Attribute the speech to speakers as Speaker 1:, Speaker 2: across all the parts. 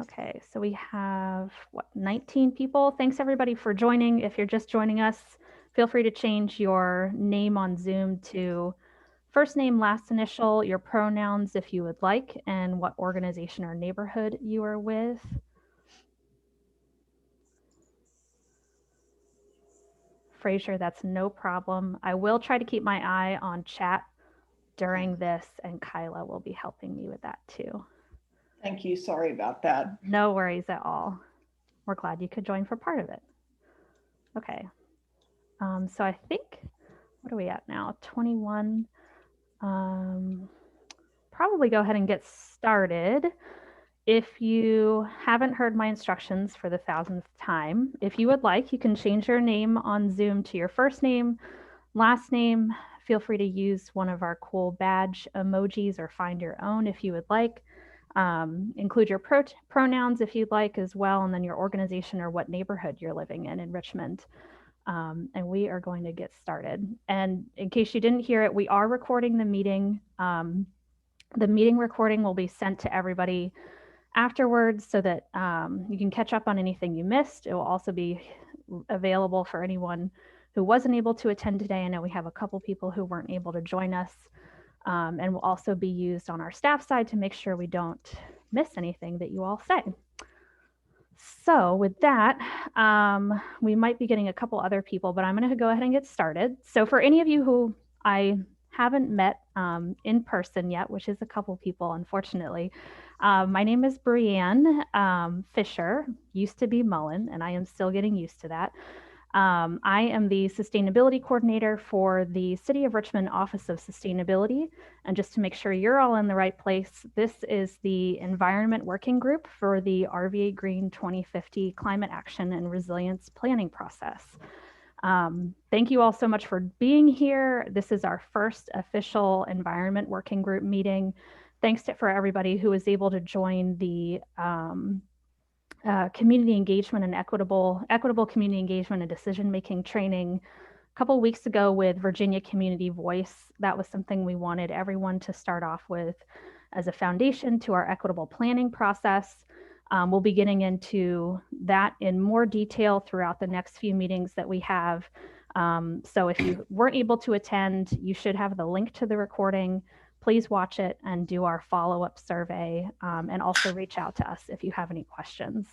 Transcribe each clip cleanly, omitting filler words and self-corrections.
Speaker 1: Okay, so we have, what, 19 people? Thanks everybody for joining. If you're just joining us, feel free to change your name on Zoom to first name, last initial, your pronouns if you would like, and what organization or neighborhood you are with. Fraser, that's no problem. I will try to keep my eye on chat during this, and Kyla will be helping me with that too.
Speaker 2: Thank you. Sorry about that.
Speaker 1: No worries at all. We're glad you could join for part of it. Okay. So I think, what are we at now? 21. Probably go ahead and get started. If you haven't heard my instructions for the 1000th time, if you would like, you can change your name on Zoom to your first name, last name. Feel free to use one of our cool badge emojis or find your own if you would like. Include your pronouns if you'd like as well, and then your organization or what neighborhood you're living in Richmond. And we are going to get started. And in case you didn't hear it, we are recording the meeting. The meeting recording will be sent to everybody afterwards so that you can catch up on anything you missed. It will also be available for anyone who wasn't able to attend today. I know we have a couple people who weren't able to join us, and will also be used on our staff side to make sure we don't miss anything that you all say. So with that, we might be getting a couple other people, but I'm going to go ahead and get started. So for any of you who I haven't met in person yet, which is a couple people, unfortunately, my name is Brianne Fisher, used to be Mullen, and I am still getting used to that. I am the sustainability coordinator for the City of Richmond Office of Sustainability. And just to make sure you're all in the right place, this is the Environment Working Group for the RVAgreen 2050 Climate Action and Resilience Planning process. Thank you all so much for being here. This is our first official Environment Working Group meeting. Thanks for everybody who was able to join the community engagement and equitable community engagement and decision-making training a couple of weeks ago with Virginia Community Voice. That was something we wanted everyone to start off with as a foundation to our equitable planning process. We'll be getting into that in more detail throughout the next few meetings that we have. So if you weren't able to attend, you should have the link to the recording. Please watch it and do our follow-up survey, and also reach out to us if you have any questions.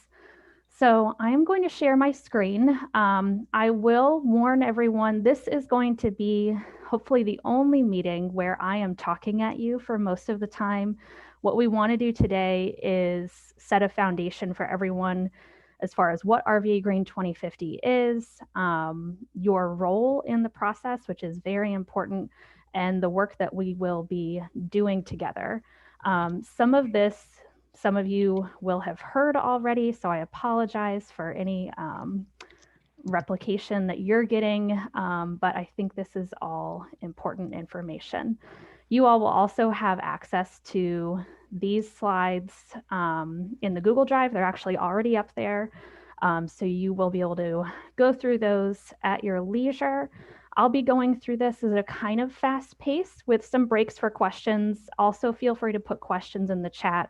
Speaker 1: So I am going to share my screen. I will warn everyone, this is going to be hopefully the only meeting where I am talking at you for most of the time. What we want to do today is set a foundation for everyone as far as what RVAgreen 2050 is, your role in the process, which is very important, and the work that we will be doing together. Some of you will have heard already, so I apologize for any replication that you're getting, but I think this is all important information. You all will also have access to these slides in the Google Drive. They're actually already up there, so you will be able to go through those at your leisure. I'll be going through this at a kind of fast pace with some breaks for questions. Also, feel free to put questions in the chat.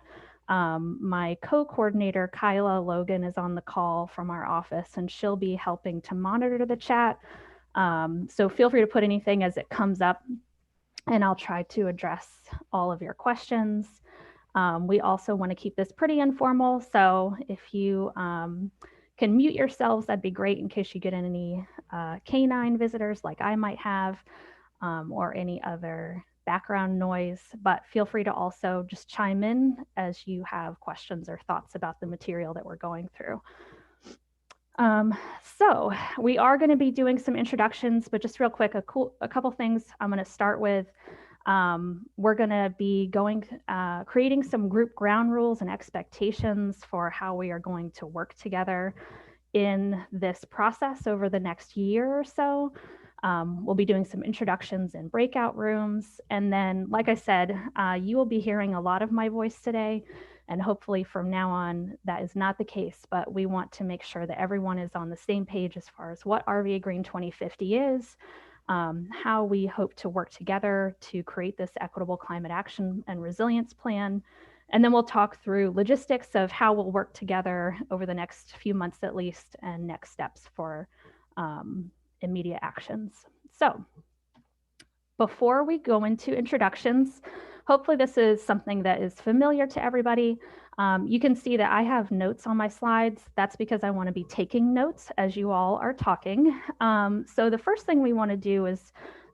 Speaker 1: My co-coordinator, Kyla Logan, is on the call from our office, and she'll be helping to monitor the chat. So feel free to put anything as it comes up, and I'll try to address all of your questions. We also want to keep this pretty informal, so if you can mute yourselves, that'd be great in case you get any canine visitors like I might have, or any other background noise, but feel free to also just chime in as you have questions or thoughts about the material that we're going through. So we are going to be doing some introductions, but just real quick, a couple things I'm going to start with. We're going to be creating some group ground rules and expectations for how we are going to work together in this process over the next year or so. We'll be doing some introductions in breakout rooms. And then, like I said, you will be hearing a lot of my voice today. And hopefully from now on, that is not the case. But we want to make sure that everyone is on the same page as far as what RVAgreen 2050 is, how we hope to work together to create this equitable climate action and resilience plan, And then we'll talk through logistics of how we'll work together over the next few months at least, and next steps for immediate actions. So before we go into introductions, hopefully this is something that is familiar to everybody. You can see that I have notes on my slides. That's because I want to be taking notes as you all are talking. So the first thing we want to do is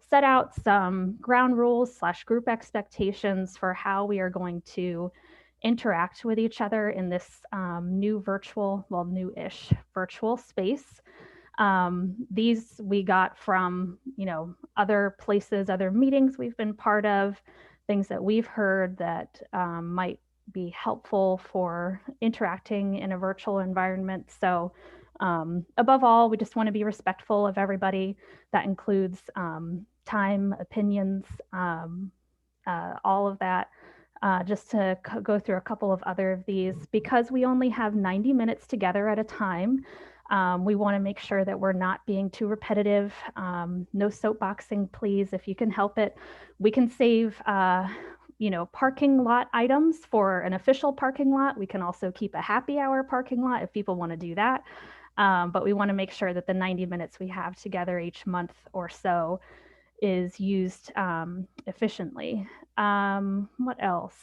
Speaker 1: set out some ground rules / group expectations for how we are going to interact with each other in this new virtual, well, new-ish virtual space. These we got from, other places, other meetings we've been part of, things that we've heard that might be helpful for interacting in a virtual environment. So above all, we just want to be respectful of everybody. That includes time, opinions, all of that. Just to go through a couple of other of these, because we only have 90 minutes together at a time, we want to make sure that we're not being too repetitive. No soapboxing, please, if you can help it. We can save parking lot items for an official parking lot. We can also keep a happy hour parking lot if people want to do that. But we want to make sure that the 90 minutes we have together each month or so is used efficiently. What else?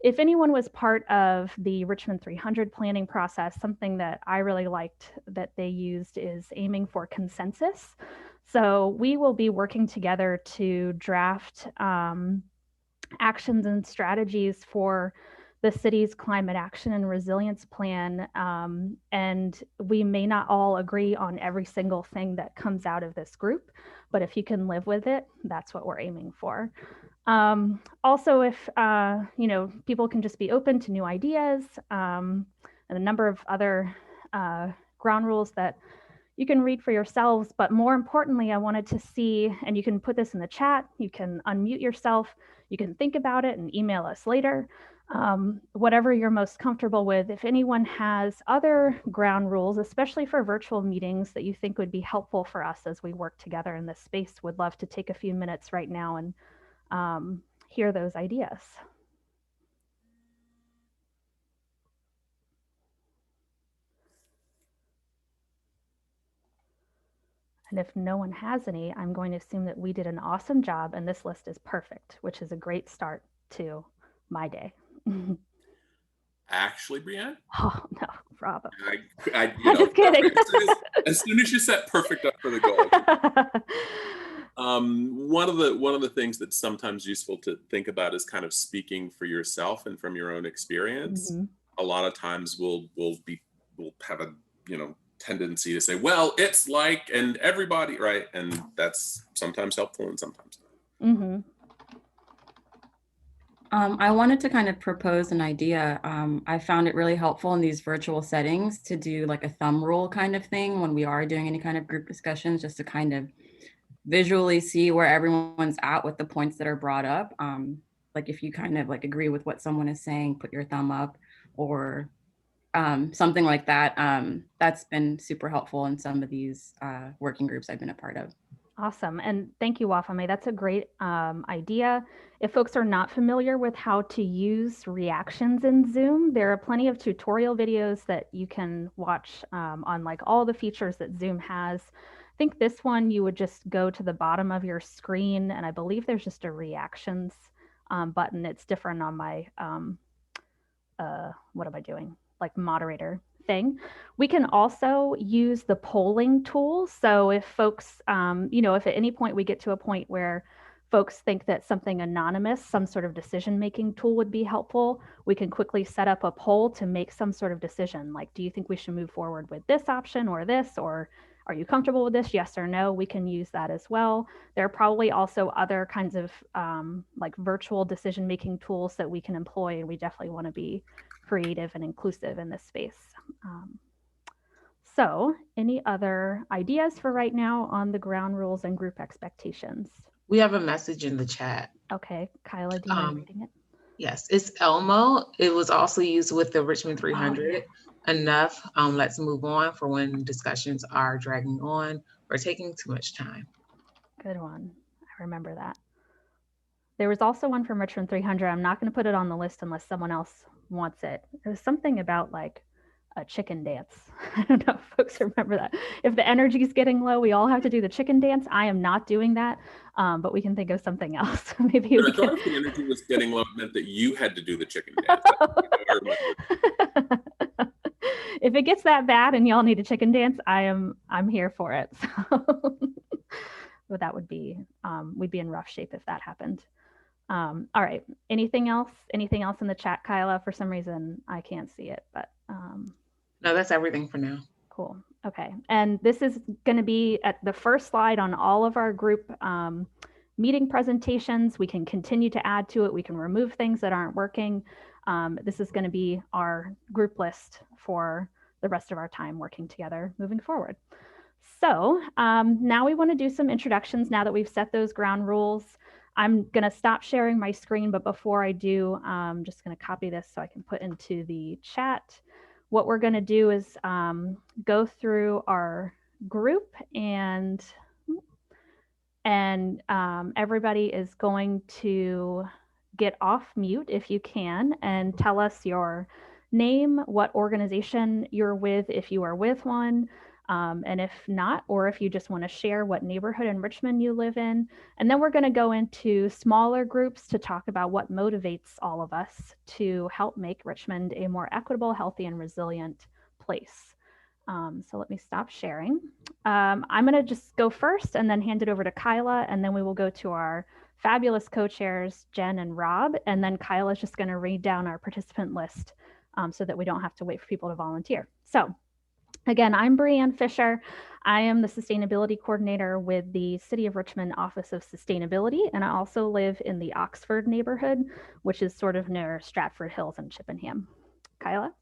Speaker 1: If anyone was part of the Richmond 300 planning process, something that I really liked that they used is aiming for consensus. So we will be working together to draft actions and strategies for the city's climate action and resilience plan. And we may not all agree on every single thing that comes out of this group, but if you can live with it, that's what we're aiming for. Also, if people can just be open to new ideas, and a number of other ground rules that you can read for yourselves. But more importantly, I wanted to see, and you can put this in the chat, you can unmute yourself, you can think about it and email us later. Whatever you're most comfortable with. If anyone has other ground rules, especially for virtual meetings, that you think would be helpful for us as we work together in this space, would love to take a few minutes right now and hear those ideas. And if no one has any, I'm going to assume that we did an awesome job and this list is perfect, which is a great start to my day.
Speaker 3: Actually, Brianne?
Speaker 1: Oh, no, bravo.
Speaker 3: I'm
Speaker 1: just kidding.
Speaker 3: As soon as you set perfect up for the goal. One of the things that's sometimes useful to think about is kind of speaking for yourself and from your own experience. Mm-hmm. A lot of times we'll have a tendency to say, well, it's like, and everybody, right? And that's sometimes helpful and sometimes not. Mm-hmm.
Speaker 4: I wanted to kind of propose an idea. I found it really helpful in these virtual settings to do like a thumb rule kind of thing when we are doing any kind of group discussions, just to kind of visually see where everyone's at with the points that are brought up. Like if you kind of like agree with what someone is saying, put your thumb up, or something like that. That's been super helpful in some of these working groups I've been a part of.
Speaker 1: Awesome. And thank you, Wafame. That's a great idea. If folks are not familiar with how to use reactions in Zoom, there are plenty of tutorial videos that you can watch on like all the features that Zoom has. I think this one, you would just go to the bottom of your screen, and I believe there's just a reactions button. It's different on my, what am I doing? Like moderator thing. We can also use the polling tool. So if folks, if at any point we get to a point where folks think that something anonymous, some sort of decision-making tool would be helpful, we can quickly set up a poll to make some sort of decision. Like, do you think we should move forward with this option or this, or are you comfortable with this? Yes or no? We can use that as well. There are probably also other kinds of like virtual decision-making tools that we can employ, and we definitely want to be creative and inclusive in this space. So any other ideas for right now on the ground rules and group expectations?
Speaker 5: We have a message in the chat.
Speaker 1: Okay, Kyla, do you mind reading it?
Speaker 5: Yes, it's Elmo. It was also used with the Richmond 300. Oh, yeah. Enough. Let's move on for when discussions are dragging on or taking too much time.
Speaker 1: Good one. I remember that. There was also one from Richmond 300. I'm not going to put it on the list unless someone else wants it. It was something about like a chicken dance. I don't know if folks remember that. If the energy is getting low, we all have to do the chicken dance. I am not doing that, but we can think of something else. Maybe
Speaker 3: But
Speaker 1: we
Speaker 3: I thought
Speaker 1: can.
Speaker 3: if the energy was getting low, it meant that you had to do the chicken dance.
Speaker 1: If it gets that bad and y'all need a chicken dance, I'm here for it. So, but that would be we'd be in rough shape if that happened. All right. Anything else? Anything else in the chat, Kyla? For some reason, I can't see it, but
Speaker 5: No, that's everything for now.
Speaker 1: cool. Okay. And this is going to be at the first slide on all of our group meeting presentations. We can continue to add to it. We can remove things that aren't working. This is going to be our group list for the rest of our time working together moving forward. So now we want to do some introductions now that we've set those ground rules. I'm going to stop sharing my screen, but before I do, I'm just going to copy this so I can put into the chat. What we're going to do is go through our group and everybody is going to get off mute if you can and tell us your name, what organization you're with if you are with one, and if not, or if you just want to share what neighborhood in Richmond you live in. And then we're going to go into smaller groups to talk about what motivates all of us to help make Richmond a more equitable, healthy, and resilient place. So let me stop sharing. I'm going to just go first and then hand it over to Kyla, and then we will go to our fabulous co-chairs, Jen and Rob, and then Kyla is just going to read down our participant list so that we don't have to wait for people to volunteer. So again, I'm Brianne Fisher. I am the Sustainability Coordinator with the City of Richmond Office of Sustainability, and I also live in the Oxford neighborhood, which is sort of near Stratford Hills and Chippenham. Kyla?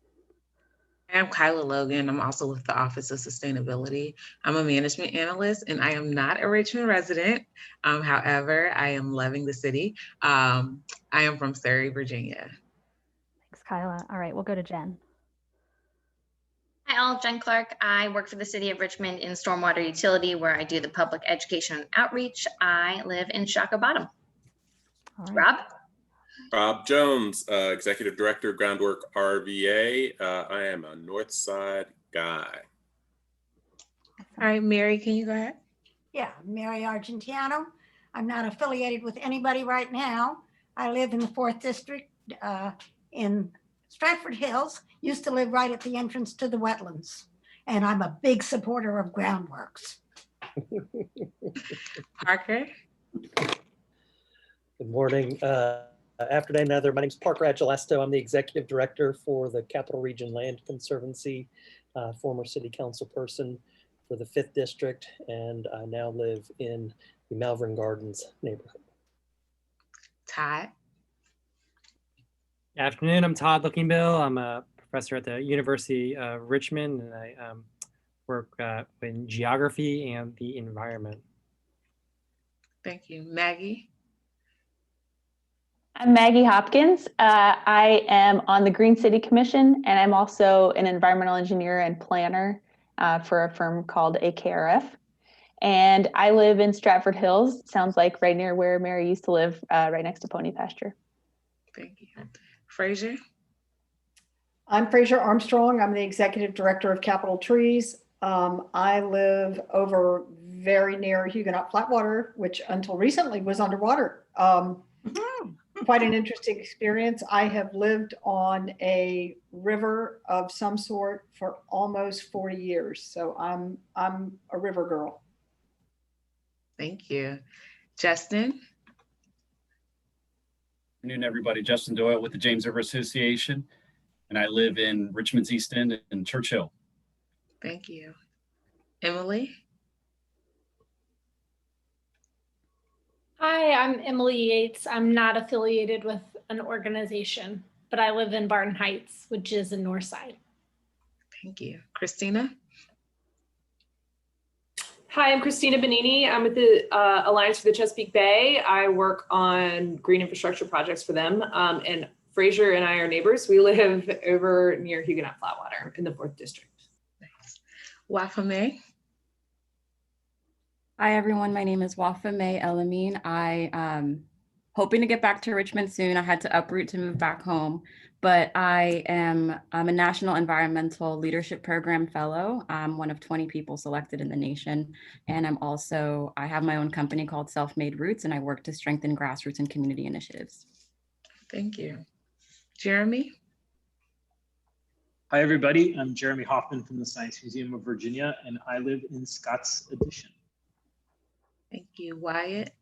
Speaker 5: I'm Kyla Logan. I'm also with the Office of Sustainability. I'm a management analyst and I am not a Richmond resident. However, I am loving the city. I am from Surrey, Virginia.
Speaker 1: Thanks, Kyla. All right, we'll go to Jen.
Speaker 6: Hi all, Jen Clark. I work for the City of Richmond in Stormwater Utility, where I do the public education and outreach. I live in Shaka Bottom.
Speaker 1: All right.
Speaker 6: Rob?
Speaker 3: Rob Jones, Executive Director, Groundwork RVA. I am a North Side guy.
Speaker 5: All right, Mary, can you go ahead?
Speaker 7: Yeah, Mary Argentiano. I'm not affiliated with anybody right now. I live in the 4th District in Stratford Hills. Used to live right at the entrance to the wetlands. And I'm a big supporter of groundworks.
Speaker 5: Parker?
Speaker 8: Good morning. Afternoon, another. My name is Parker Agelesto. I'm the Executive Director for the Capital Region Land Conservancy, former City Council person for the 5th District, and I now live in the Malvern Gardens neighborhood.
Speaker 5: Todd?
Speaker 9: Good afternoon, I'm Todd Lookingbill. I'm a professor at the University of Richmond, and I work in geography and the environment.
Speaker 5: Thank you. Maggie?
Speaker 10: I'm Maggie Hopkins. I am on the Green City Commission, and I'm also an environmental engineer and planner for a firm called AKRF. And I live in Stratford Hills. Sounds like right near where Mary used to live, right next to Pony Pasture.
Speaker 5: Thank you. Fraser?
Speaker 2: I'm Fraser Armstrong. I'm the Executive Director of Capital Trees. I live over very near Huguenot Flatwater, which until recently was underwater. Quite an interesting experience. I have lived on a river of some sort for almost 40 years. So I'm a river girl.
Speaker 5: Thank you. Justin?
Speaker 11: Good afternoon, everybody. Justin Doyle with the James River Association, and I live in Richmond's East End in Church Hill.
Speaker 5: Thank you. Emily?
Speaker 12: Hi, I'm Emily Yates. I'm not affiliated with an organization, but I live in Barton Heights, which is in North Side.
Speaker 5: Thank you. Christina?
Speaker 13: Hi, I'm Christina Benini. I'm with the Alliance for the Chesapeake Bay. I work on green infrastructure projects for them. And Fraser and I are neighbors. We live over near Huguenot Flatwater in the 4th District.
Speaker 5: Nice. Wafame?
Speaker 4: Hi, everyone. My name is Wafa May Elamine. I hoping to get back to Richmond soon. I had to uproot to move back home, but I'm a National Environmental Leadership Program Fellow. I'm one of 20 people selected in the nation. And I have my own company called Self-Made Roots, and I work to strengthen grassroots and community initiatives.
Speaker 5: Thank you. Jeremy?
Speaker 14: Hi, everybody. I'm Jeremy Hoffman from the Science Museum of Virginia, and I live in Scott's Addition.
Speaker 5: Thank you. Wyatt?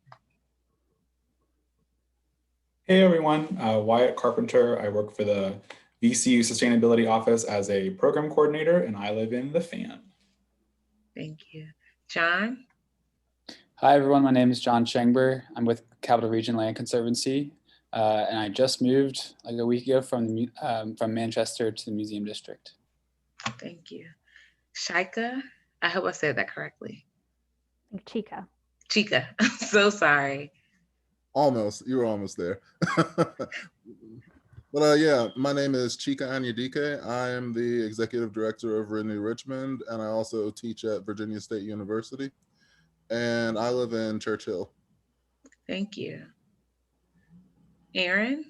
Speaker 15: Hey, everyone. Wyatt Carpenter. I work for the VCU Sustainability Office as a program coordinator, and I live in the FAN.
Speaker 5: Thank you. John?
Speaker 16: Hi, everyone. My name is John Schengber. I'm with Capital Region Land Conservancy, and I just moved like a week ago from Manchester to the Museum District.
Speaker 5: Thank you. Shaika? I hope I said that correctly.
Speaker 1: Chica.
Speaker 5: Chica. I'm so sorry.
Speaker 17: Almost. You were almost there. But yeah, my name is Chika Anyadike. I am the executive director of Renew Richmond, and I also teach at Virginia State University. And I live in Churchill.
Speaker 5: Thank you. Aaron?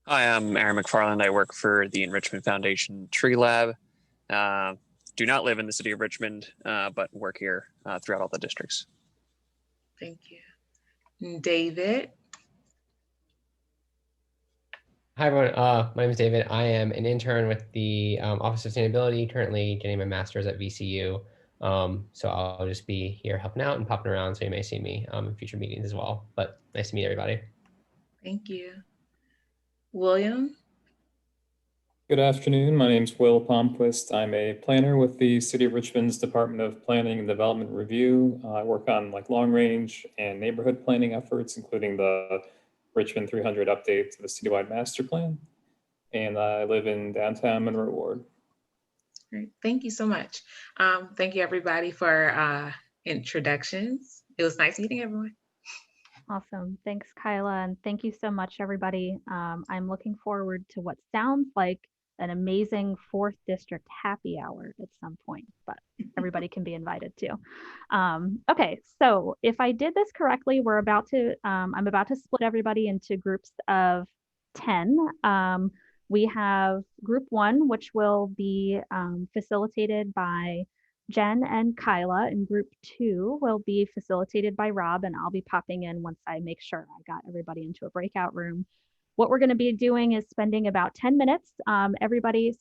Speaker 18: Hi, I'm Aaron McFarland. I work for the Enrichment Foundation Tree Lab. Do not live in the city of Richmond, but work here throughout all the districts.
Speaker 5: Thank you. David?
Speaker 19: Hi, everyone. My name is David. I am an intern with the Office of Sustainability, currently getting my master's at VCU. So I'll just be here helping out and popping around, so you may see me in future meetings as well. But nice to meet everybody.
Speaker 5: Thank you. William?
Speaker 20: Good afternoon. My name is Will Palmquist. I'm a planner with the City of Richmond's Department of Planning and Development Review. I work on like long range and neighborhood planning efforts, including the Richmond 300 update to the citywide master plan. And I live in downtown Monroe Ward.
Speaker 5: Great. Thank you so much. Thank you, everybody, for introductions. It was nice meeting everyone.
Speaker 1: Awesome. Thanks, Kyla. And thank you so much, everybody. I'm looking forward to what sounds like an amazing 4th District happy hour at some point, but everybody can be invited too. Okay, so if I did this correctly, I'm about to split everybody into groups of 10. We have group 1, which will be facilitated by Jen and Kyla, and group 2 will be facilitated by Rob, and I'll be popping in once I make sure I got everybody into a breakout room. What we're going to be doing is spending about 10 minutes, everybody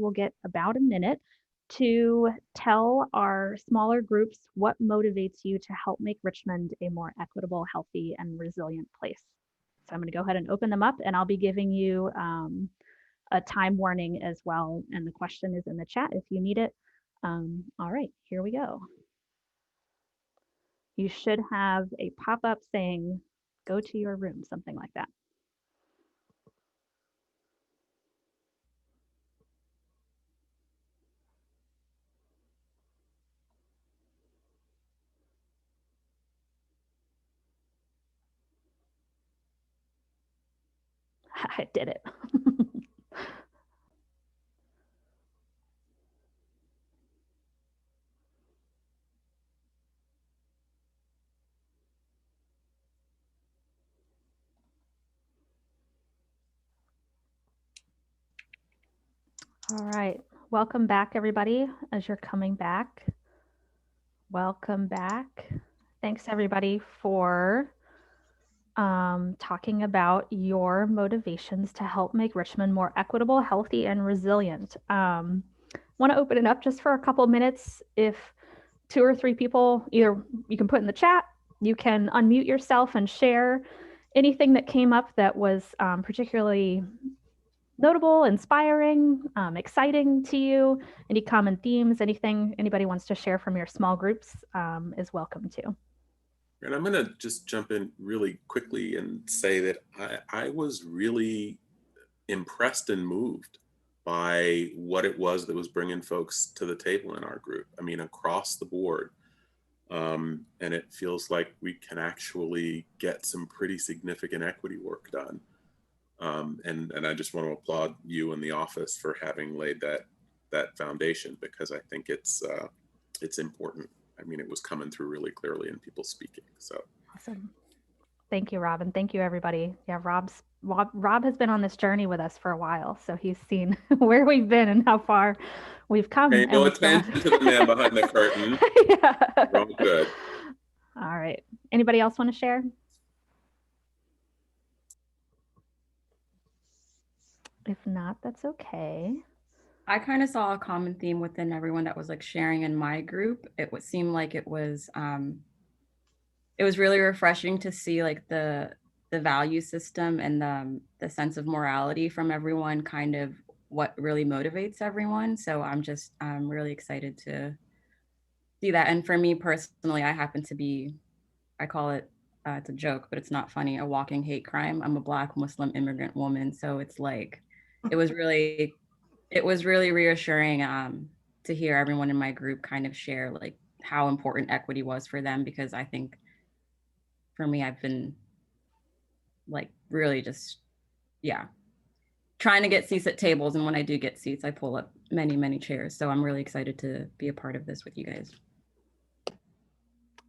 Speaker 1: will get about a minute to tell our smaller groups what motivates you to help make Richmond a more equitable, healthy, and resilient place. So I'm going to go ahead and open them up, and I'll be giving you a time warning as well, and the question is in the chat if you need it. All right, here we go. You should have a pop-up saying, go to your room, something like that. I did it. All right, welcome back, everybody, as you're coming back. Welcome back. Thanks, everybody, for talking about your motivations to help make Richmond more equitable, healthy, and resilient. Want to open it up just for a couple minutes. If 2 or 3 people, either you can put in the chat, you can unmute yourself and share anything that came up that was particularly notable, inspiring, exciting to you, any common themes, anything anybody wants to share from your small groups is welcome too.
Speaker 3: And I'm going to just jump in really quickly and say that I was really impressed and moved by what it was that was bringing folks to the table in our group. I mean, across the board. And it feels like we can actually get some pretty significant equity work done. And I just want to applaud you and the office for having laid that foundation, because I think it's important. I mean, it was coming through really clearly in people speaking. So
Speaker 1: awesome. Thank you, Rob, and thank you, everybody. Yeah, Rob has been on this journey with us for a while, so he's seen where we've been and how far we've come.
Speaker 3: Pay
Speaker 1: and
Speaker 3: no
Speaker 1: we still have-
Speaker 3: attention to the man behind the curtain.
Speaker 1: Yeah.
Speaker 3: We're all good.
Speaker 1: All right. Anybody else want to share? If not, that's okay.
Speaker 4: I kind of saw a common theme within everyone that was like sharing in my group. It would seem like it was really refreshing to see like the value system and the sense of morality from everyone, kind of what really motivates everyone. So I'm really excited to see that. And for me personally, I happen to be, I call it, it's a joke, but it's not funny, a walking hate crime. I'm a Black Muslim immigrant woman. So it's like, it was really reassuring to hear everyone in my group kind of share like how important equity was for them, because I think for me, I've been like really just, yeah, trying to get seats at tables. And when I do get seats, I pull up many, many chairs. So I'm really excited to be a part of this with you guys.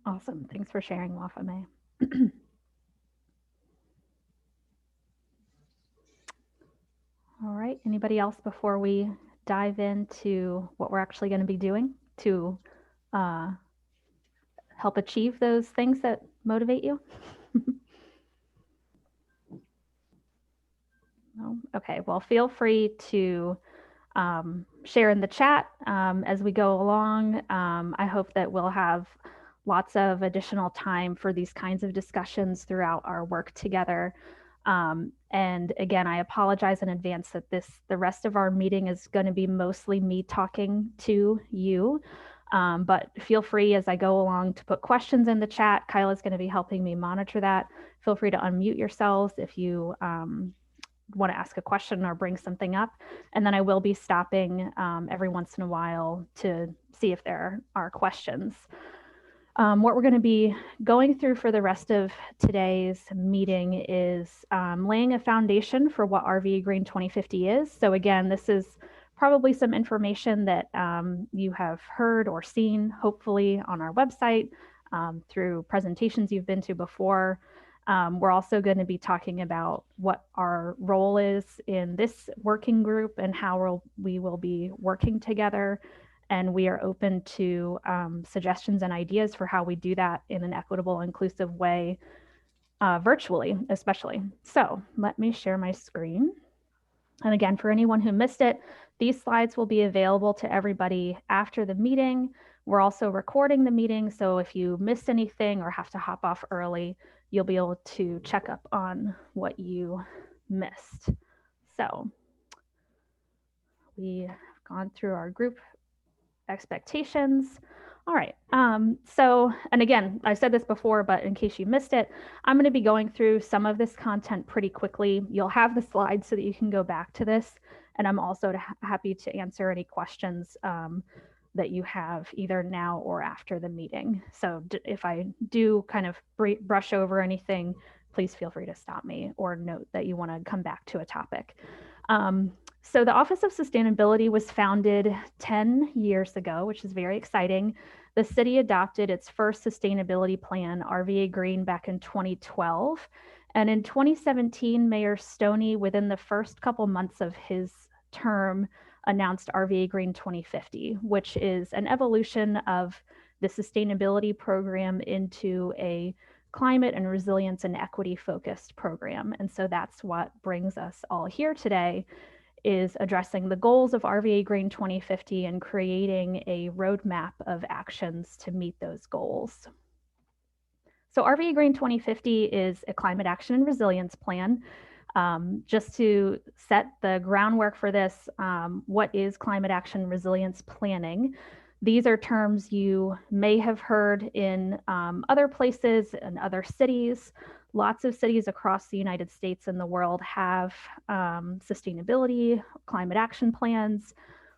Speaker 1: Awesome. Thanks for sharing, Wafame. All right. Anybody else before we dive into what we're actually going to be doing to help achieve those things that motivate you? No? Okay. Well, feel free to share in the chat as we go along. I hope that we'll have lots of additional time for these kinds of discussions throughout our work together. And again, I apologize in advance that the rest of our meeting is going to be mostly me talking to you. But feel free as I go along to put questions in the chat. Kyla's going to be helping me monitor that. Feel free to unmute yourselves if you want to ask a question or bring something up. And then I will be stopping every once in a while to see if there are questions. What we're going to be going through for the rest of today's meeting is laying a foundation for what RVAgreen 2050 is. So again, this is probably some information that you have heard or seen, hopefully on our website, through presentations you've been to before. We're also going to be talking about what our role is in this working group and how we will be working together. And we are open to suggestions and ideas for how we do that in an equitable, inclusive way, virtually, especially. So let me share my screen. And again, for anyone who missed it, these slides will be available to everybody after the meeting. We're also recording the meeting, so if you missed anything or have to hop off early, you'll be able to check up on what you missed. So we have gone through our group expectations. All right. So, and again, I said this before, but in case you missed it, I'm going to be going through some of this content pretty quickly. You'll have the slides so that you can go back to this. And I'm also happy to answer any questions that you have either now or after the meeting. So if I do kind of brush over anything, please feel free to stop me or note that you want to come back to a topic. So the Office of Sustainability was founded 10 years ago, which is very exciting. The city adopted its first sustainability plan, RVAgreen, back in 2012. And in 2017, Mayor Stoney, within the first couple months of his term, announced RVAgreen 2050, which is an evolution of the sustainability program into a climate and resilience and equity focused program. And so that's what brings us all here today, is addressing the goals of RVAgreen 2050 and creating a roadmap of actions to meet those goals. So RVAgreen 2050 is a climate action and resilience plan. Just to set the groundwork for this, what is climate action resilience planning? These are terms you may have heard in other places and other cities. Lots of cities across the United States and the world have sustainability, climate action plans.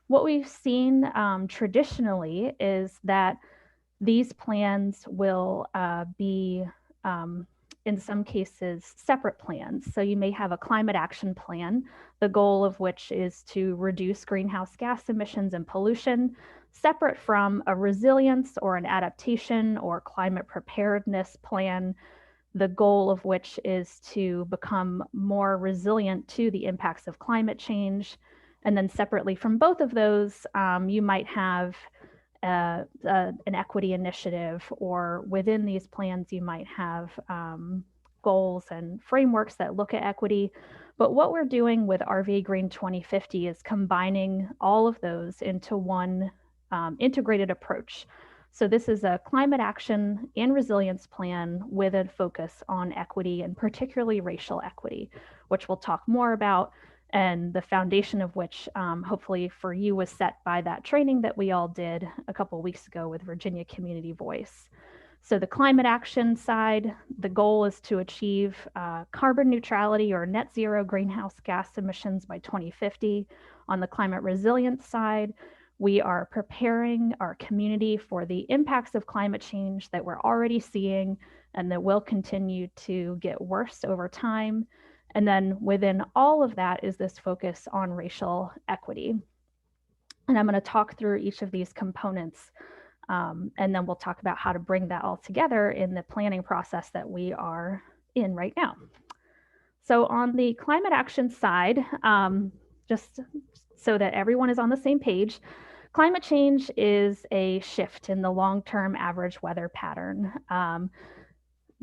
Speaker 1: What we've seen traditionally is that these plans will be, in some cases, separate plans. So you may have a climate action plan, the goal of which is to reduce greenhouse gas emissions and pollution, separate from a resilience or an adaptation or climate preparedness plan the goal of which is to become more resilient to the impacts of climate change. And then separately from both of those, you might have an equity initiative, or within these plans, you might have goals and frameworks that look at equity. But what we're doing with RVAgreen 2050 is combining all of those into one integrated approach. So this is a climate action and resilience plan with a focus on equity, and particularly racial equity, which we'll talk more about, and the foundation of which hopefully for you was set by that training that we all did a couple of weeks ago with Virginia Community Voice. So the climate action side, the goal is to achieve carbon neutrality or net zero greenhouse gas emissions by 2050. On the climate resilience side, we are preparing our community for the impacts of climate change that we're already seeing and that will continue to get worse over time. And then within all of that is this focus on racial equity. And I'm going to talk through each of these components, and then we'll talk about how to bring that all together in the planning process that we are in right now. So on the climate action side, just so that everyone is on the same page, climate change is a shift in the long-term average weather pattern.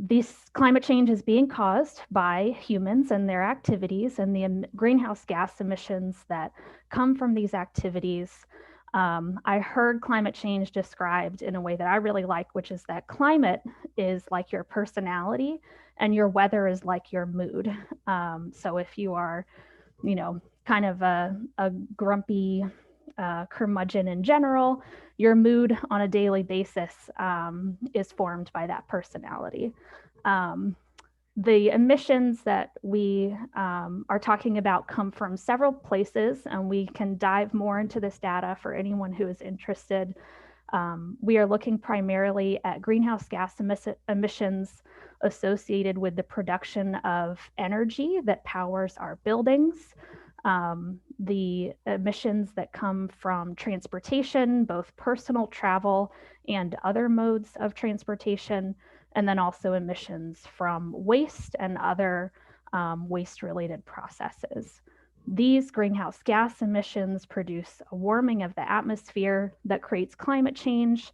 Speaker 1: This climate change is being caused by humans and their activities, and the greenhouse gas emissions that come from these activities. I heard climate change described in a way that I really like, which is that climate is like your personality and your weather is like your mood. So if you are, you know, kind of a grumpy curmudgeon in general, your mood on a daily basis is formed by that personality. The emissions that we are talking about come from several places, and we can dive more into this data for anyone who is interested. We are looking primarily at greenhouse gas emissions associated with the production of energy that powers our buildings, the emissions that come from transportation, both personal travel and other modes of transportation, and then also emissions from waste and other waste-related processes. These greenhouse gas emissions produce a warming of the atmosphere that creates climate change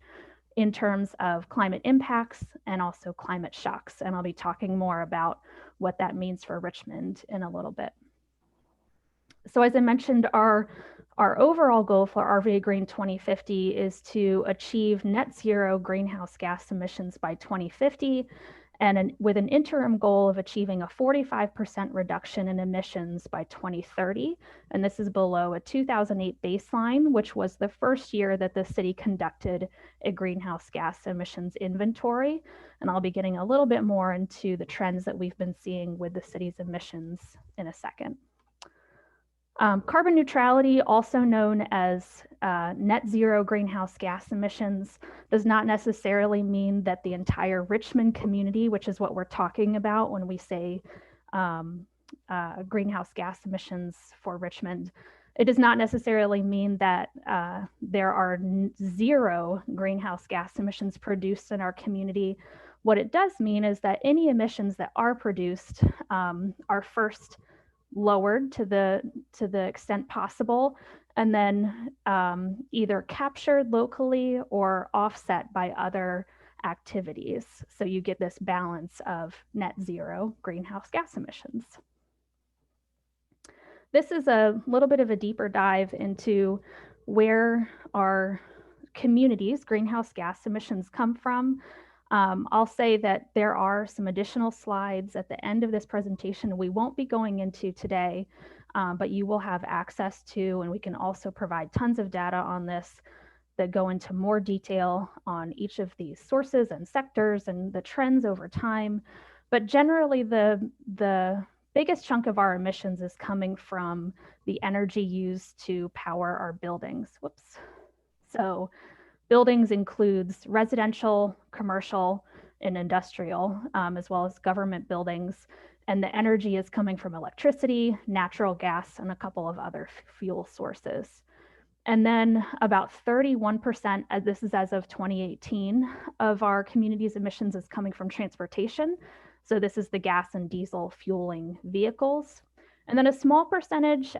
Speaker 1: in terms of climate impacts and also climate shocks. And I'll be talking more about what that means for Richmond in a little bit. So as I mentioned, our overall goal for RVAgreen 2050 is to achieve net zero greenhouse gas emissions by 2050, and with an interim goal of achieving a 45% reduction in emissions by 2030. And this is below a 2008 baseline, which was the first year that the city conducted a greenhouse gas emissions inventory. And I'll be getting a little bit more into the trends that we've been seeing with the city's emissions in a second. Carbon neutrality, also known as net zero greenhouse gas emissions, does not necessarily mean that the entire Richmond community, which is what we're talking about when we say greenhouse gas emissions for Richmond, it does not necessarily mean that there are zero greenhouse gas emissions produced in our community. What it does mean is that any emissions that are produced are first lowered to the extent possible, and then either captured locally or offset by other activities. So you get this balance of net zero greenhouse gas emissions. This is a little bit of a deeper dive into where our communities' greenhouse gas emissions come from. I'll say that there are some additional slides at the end of this presentation we won't be going into today, but you will have access to, and we can also provide tons of data on this that go into more detail on each of these sources and sectors and the trends over time. But generally, the biggest chunk of our emissions is coming from the energy used to power our buildings. Whoops. So buildings includes residential, commercial, and industrial, as well as government buildings. And the energy is coming from electricity, natural gas, and a couple of other fuel sources. And then about 31%, this is as of 2018, of our community's emissions is coming from transportation. So this is the gas and diesel fueling vehicles. And then a small percentage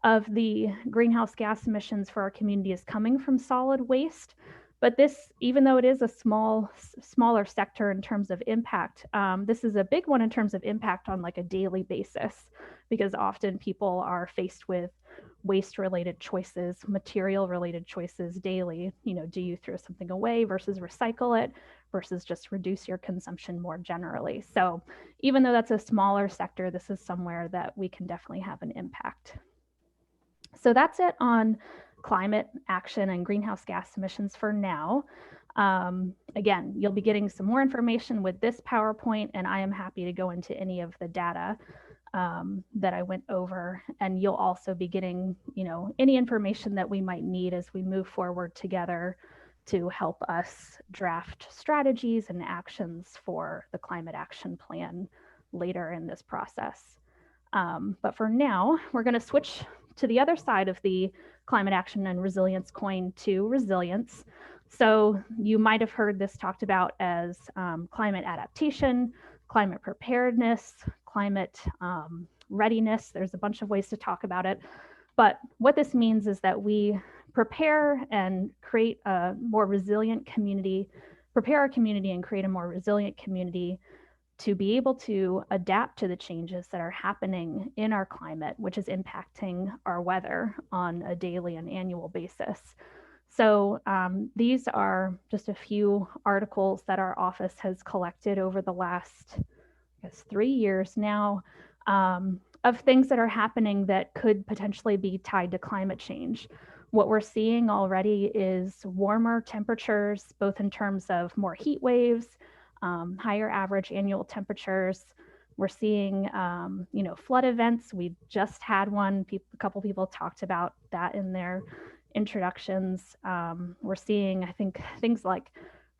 Speaker 1: of the greenhouse gas emissions for our community is coming from solid waste. But this, even though it is a smaller sector in terms of impact, this is a big one in terms of impact on like a daily basis, because often people are faced with waste-related choices, material-related choices daily. You know, do you throw something away versus recycle it versus just reduce your consumption more generally? So even though that's a smaller sector, this is somewhere that we can definitely have an impact. So that's it on climate action and greenhouse gas emissions for now. Again, you'll be getting some more information with this PowerPoint, and I am happy to go into any of the data that I went over. And you'll also be getting, you know, any information that we might need as we move forward together to help us draft strategies and actions for the climate action plan later in this process. But for now, we're going to switch to the other side of the climate action and resilience coin, to resilience. So you might have heard this talked about as climate adaptation, climate preparedness, climate readiness. There's a bunch of ways to talk about it. But what this means is that we prepare and create a more resilient community, prepare our community and create a more resilient community to be able to adapt to the changes that are happening in our climate, which is impacting our weather on a daily and annual basis. So these are just a few articles that our office has collected over the last, I guess, 3 years now, of things that are happening that could potentially be tied to climate change. What we're seeing already is warmer temperatures, both in terms of more heat waves, higher average annual temperatures. We're seeing, you know, flood events. We just had one. A couple people talked about that in their introductions. We're seeing, I think, things like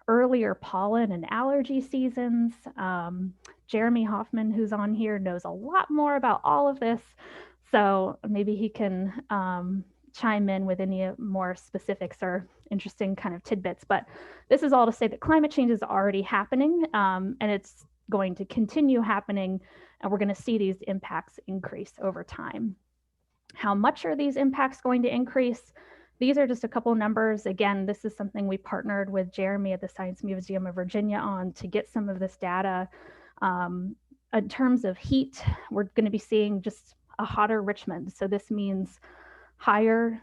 Speaker 1: earlier pollen and allergy seasons. Jeremy Hoffman, who's on here, knows a lot more about all of this. So maybe he can chime in with any more specifics or interesting kind of tidbits. But this is all to say that climate change is already happening, and it's going to continue happening, and we're going to see these impacts increase over time. How much are these impacts going to increase? These are just a couple numbers. Again, this is something we partnered with Jeremy at the Science Museum of Virginia on to get some of this data. In terms of heat, we're going to be seeing just a hotter Richmond. So this means higher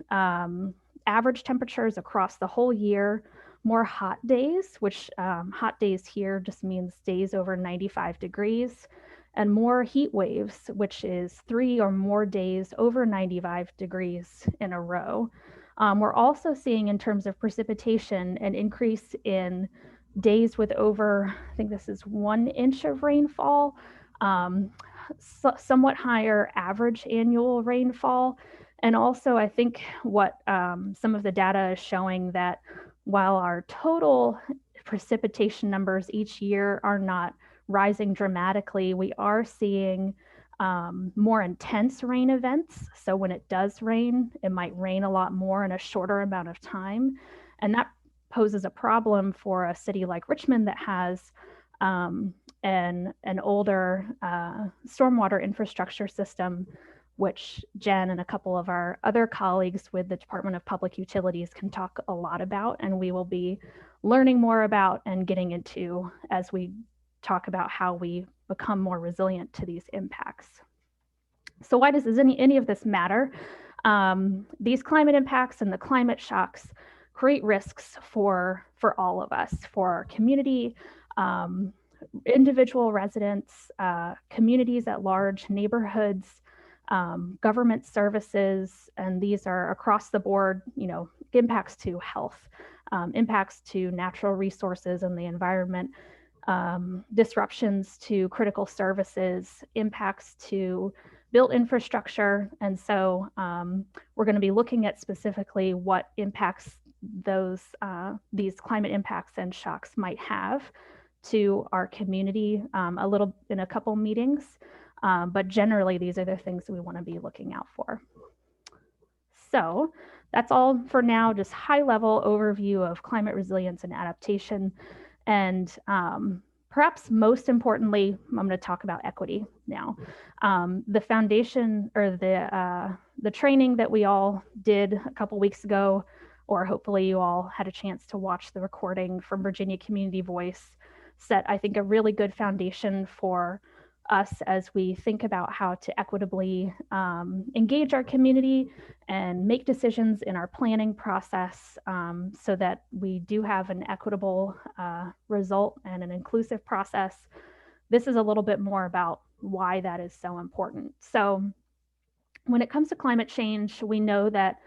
Speaker 1: average temperatures across the whole year, more hot days, which hot days here just means days over 95 degrees, and more heat waves, which is 3 or more days over 95 degrees in a row. We're also seeing, in terms of precipitation, an increase in days with over, I think this is 1 inch of rainfall, somewhat higher average annual rainfall. And also, I think what some of the data is showing, that while our total precipitation numbers each year are not rising dramatically, we are seeing more intense rain events. So when it does rain, it might rain a lot more in a shorter amount of time. And that poses a problem for a city like Richmond that has an older stormwater infrastructure system, which Jen and a couple of our other colleagues with the Department of Public Utilities can talk a lot about, and we will be learning more about and getting into as we talk about how we become more resilient to these impacts. So why does any of this matter? These climate impacts and the climate shocks create risks for all of us, for our community, individual residents, communities at large, neighborhoods, government services, and these are across the board, you know, impacts to health, impacts to natural resources and the environment, disruptions to critical services, impacts to built infrastructure. And so we're going to be looking at specifically what impacts these climate impacts and shocks might have to our community in a couple meetings. But generally, these are the things that we want to be looking out for. So that's all for now, just high level overview of climate resilience and adaptation. And perhaps most importantly, I'm going to talk about equity now. The foundation, or the training that we all did a couple weeks ago, or hopefully you all had a chance to watch the recording from Virginia Community Voice, set, I think, a really good foundation for us as we think about how to equitably engage our community and make decisions in our planning process, so that we do have an equitable result and an inclusive process. This is a little bit more about why that is so important. So when it comes to climate change, we know that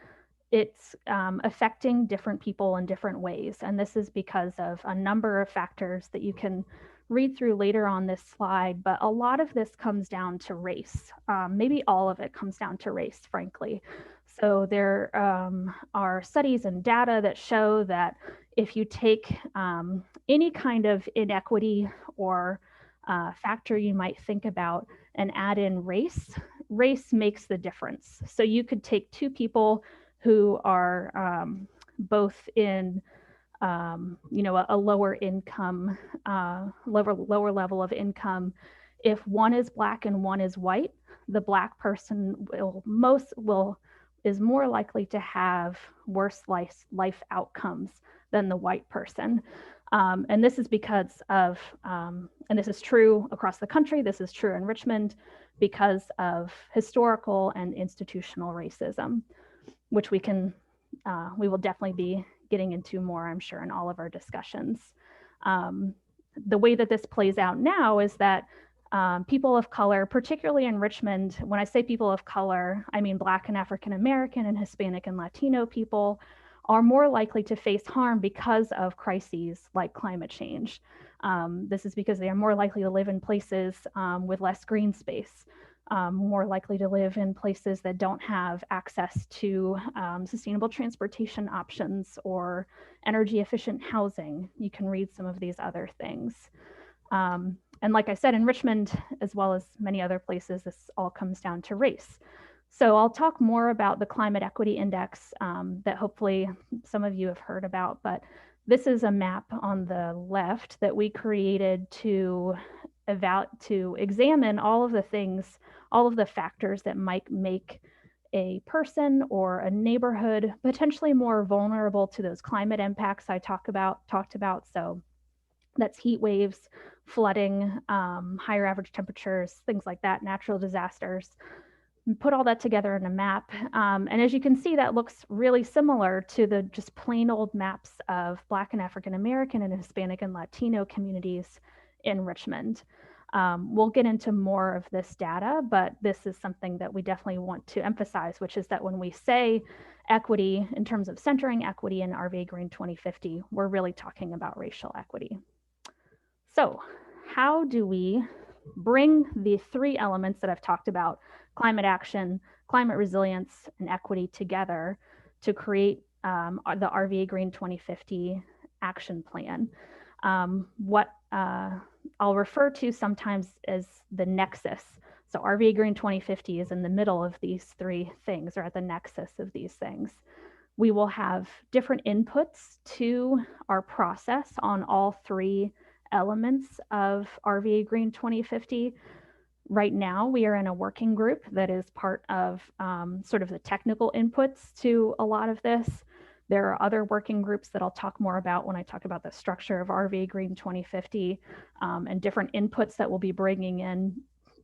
Speaker 1: it's affecting different people in different ways. And this is because of a number of factors that you can read through later on this slide, but a lot of this comes down to race. Maybe all of it comes down to race, frankly. So there are studies and data that show that if you take any kind of inequity or factor you might think about and add in race, race makes the difference. So you could take two people who are both in a lower income, lower level of income. If one is Black and one is white, the Black person is more likely to have worse life outcomes than the white person. And this is because of, and this is true across the country, this is true in Richmond, because of historical and institutional racism, which we will definitely be getting into more, I'm sure, in all of our discussions. The way that this plays out now is that people of color, particularly in Richmond, when I say people of color, I mean Black and African American and Hispanic and Latino people, are more likely to face harm because of crises like climate change. This is because they are more likely to live in places with less green space, more likely to live in places that don't have access to sustainable transportation options or energy efficient housing. You can read some of these other things. And like I said, in Richmond, as well as many other places, this all comes down to race. So I'll talk more about the Climate Equity Index that hopefully some of you have heard about, but this is a map on the left that we created to examine all of the things, all of the factors that might make a person or a neighborhood potentially more vulnerable to those climate impacts I talked about. So that's heat waves, flooding, higher average temperatures, things like that, natural disasters. Put all that together in a map. And as you can see, that looks really similar to the just plain old maps of Black and African American and Hispanic and Latino communities in Richmond. We'll get into more of this data, but this is something that we definitely want to emphasize, which is that when we say equity, in terms of centering equity in RVAgreen 2050, we're really talking about racial equity. So how do we bring the three elements that I've talked about, climate action, climate resilience, and equity together to create the RVAgreen 2050 action plan? What I'll refer to sometimes as the nexus. So RVAgreen 2050 is in the middle of these three things, or at the nexus of these things. We will have different inputs to our process on all three elements of RVAgreen 2050. Right now, we are in a working group that is part of sort of the technical inputs to a lot of this. There are other working groups that I'll talk more about when I talk about the structure of RVAgreen 2050 and different inputs that we'll be bringing in.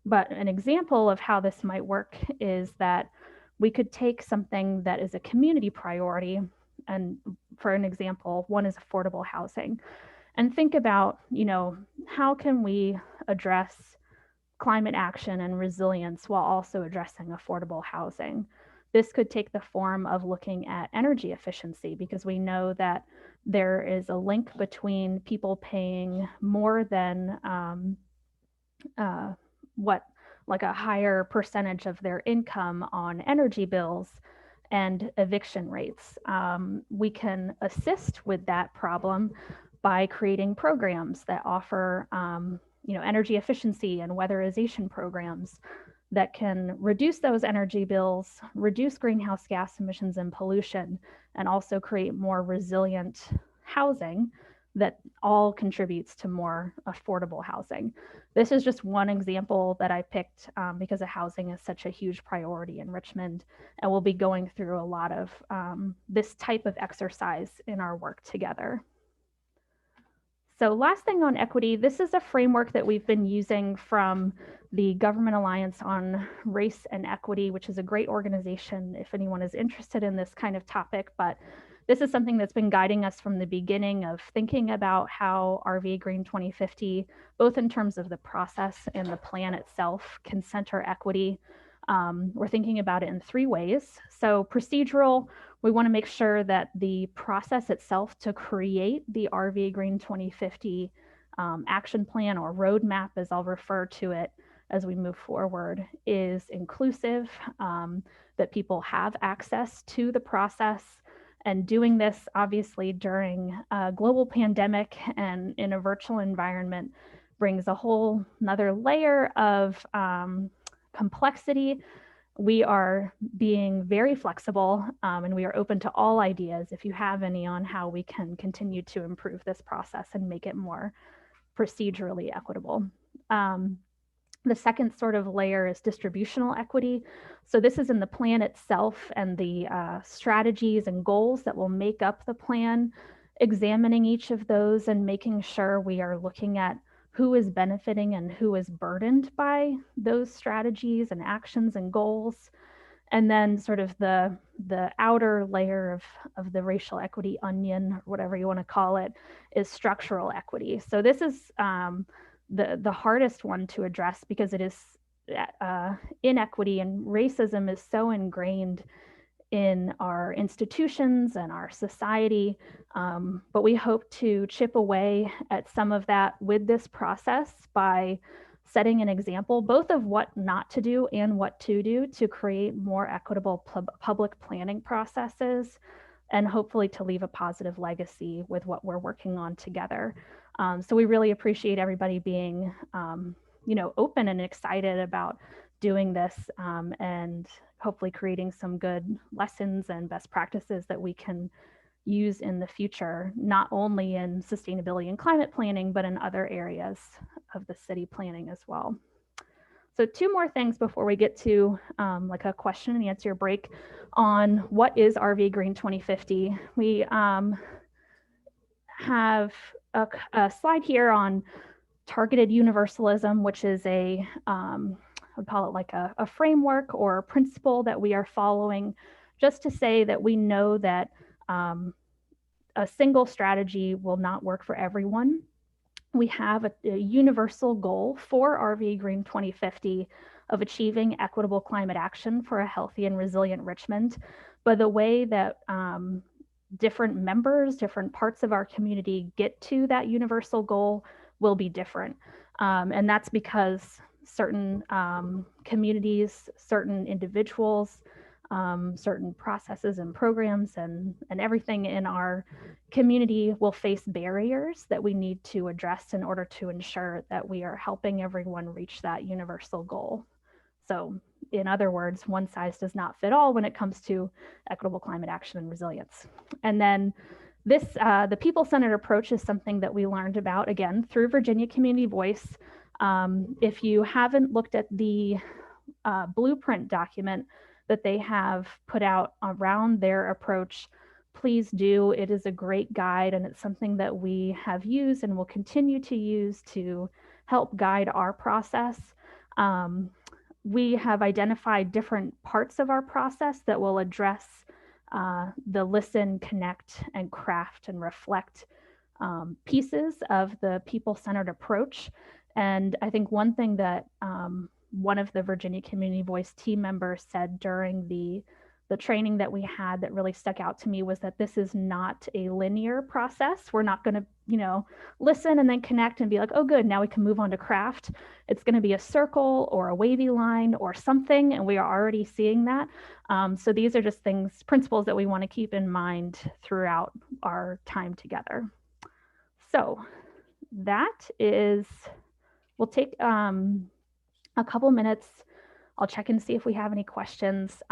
Speaker 1: But an example of how this might work is that we could take something that is a community priority, and for an example, one is affordable housing, and think about, how can we address climate action and resilience while also addressing affordable housing? This could take the form of looking at energy efficiency, because we know that there is a link between people paying more than like a higher percentage of their income on energy bills and eviction rates. We can assist with that problem by creating programs that offer energy efficiency and weatherization programs that can reduce those energy bills, reduce greenhouse gas emissions and pollution, and also create more resilient housing that all contributes to more affordable housing. This is just one example that I picked because housing is such a huge priority in Richmond, and we'll be going through a lot of this type of exercise in our work together. So last thing on equity, this is a framework that we've been using from the Government Alliance on Race and Equity, which is a great organization if anyone is interested in this kind of topic. But this is something that's been guiding us from the beginning of thinking about how RVAgreen 2050, both in terms of the process and the plan itself, can center equity. We're thinking about it in 3 ways. So procedural, we want to make sure that the process itself to create the RVAgreen 2050 action plan, or roadmap as I'll refer to it as we move forward, is inclusive, that people have access to the process. And doing this obviously during a global pandemic and in a virtual environment brings a whole another layer of complexity. We are being very flexible and we are open to all ideas if you have any on how we can continue to improve this process and make it more procedurally equitable. The second sort of layer is distributional equity. So this is in the plan itself and the strategies and goals that will make up the plan, examining each of those and making sure we are looking at who is benefiting and who is burdened by those strategies and actions and goals. And then sort of the outer layer of the racial equity onion, or whatever you want to call it, is structural equity. So this is the hardest one to address because it is inequity and racism is so ingrained in our institutions and our society, but we hope to chip away at some of that with this process by setting an example both of what not to do and what to do to create more equitable public planning processes, and hopefully to leave a positive legacy with what we're working on together. So we really appreciate everybody being, open and excited about doing this and hopefully creating some good lessons and best practices that we can use in the future, not only in sustainability and climate planning, but in other areas of the city planning as well. So 2 more things before we get to like a question and answer break on what is RVAgreen 2050. We have a slide here on targeted universalism, which is I would call it like a framework or a principle that we are following, just to say that we know that a single strategy will not work for everyone. We have a universal goal for RVAgreen 2050 of achieving equitable climate action for a healthy and resilient Richmond. But the way that different members, different parts of our community get to that universal goal will be different. And that's because certain communities, certain individuals, certain processes and programs and everything in our community will face barriers that we need to address in order to ensure that we are helping everyone reach that universal goal. So in other words, one size does not fit all when it comes to equitable climate action and resilience. And then this, the people-centered approach is something that we learned about, again, through Virginia Community Voice. If you haven't looked at the blueprint document that they have put out around their approach, please do. It is a great guide, and it's something that we have used and will continue to use to help guide our process. We have identified different parts of our process that will address the listen, connect, and craft and reflect pieces of the people-centered approach. And I think one thing that one of the Virginia Community Voice team members said during the training that we had that really stuck out to me was that this is not a linear process. We're not going to, listen and then connect and be like, oh, good, now we can move on to craft. It's going to be a circle or a wavy line or something, and we are already seeing that. So these are just principles that we want to keep in mind throughout our time together. So that is, we'll take a couple minutes. I'll check and see if we have any questions.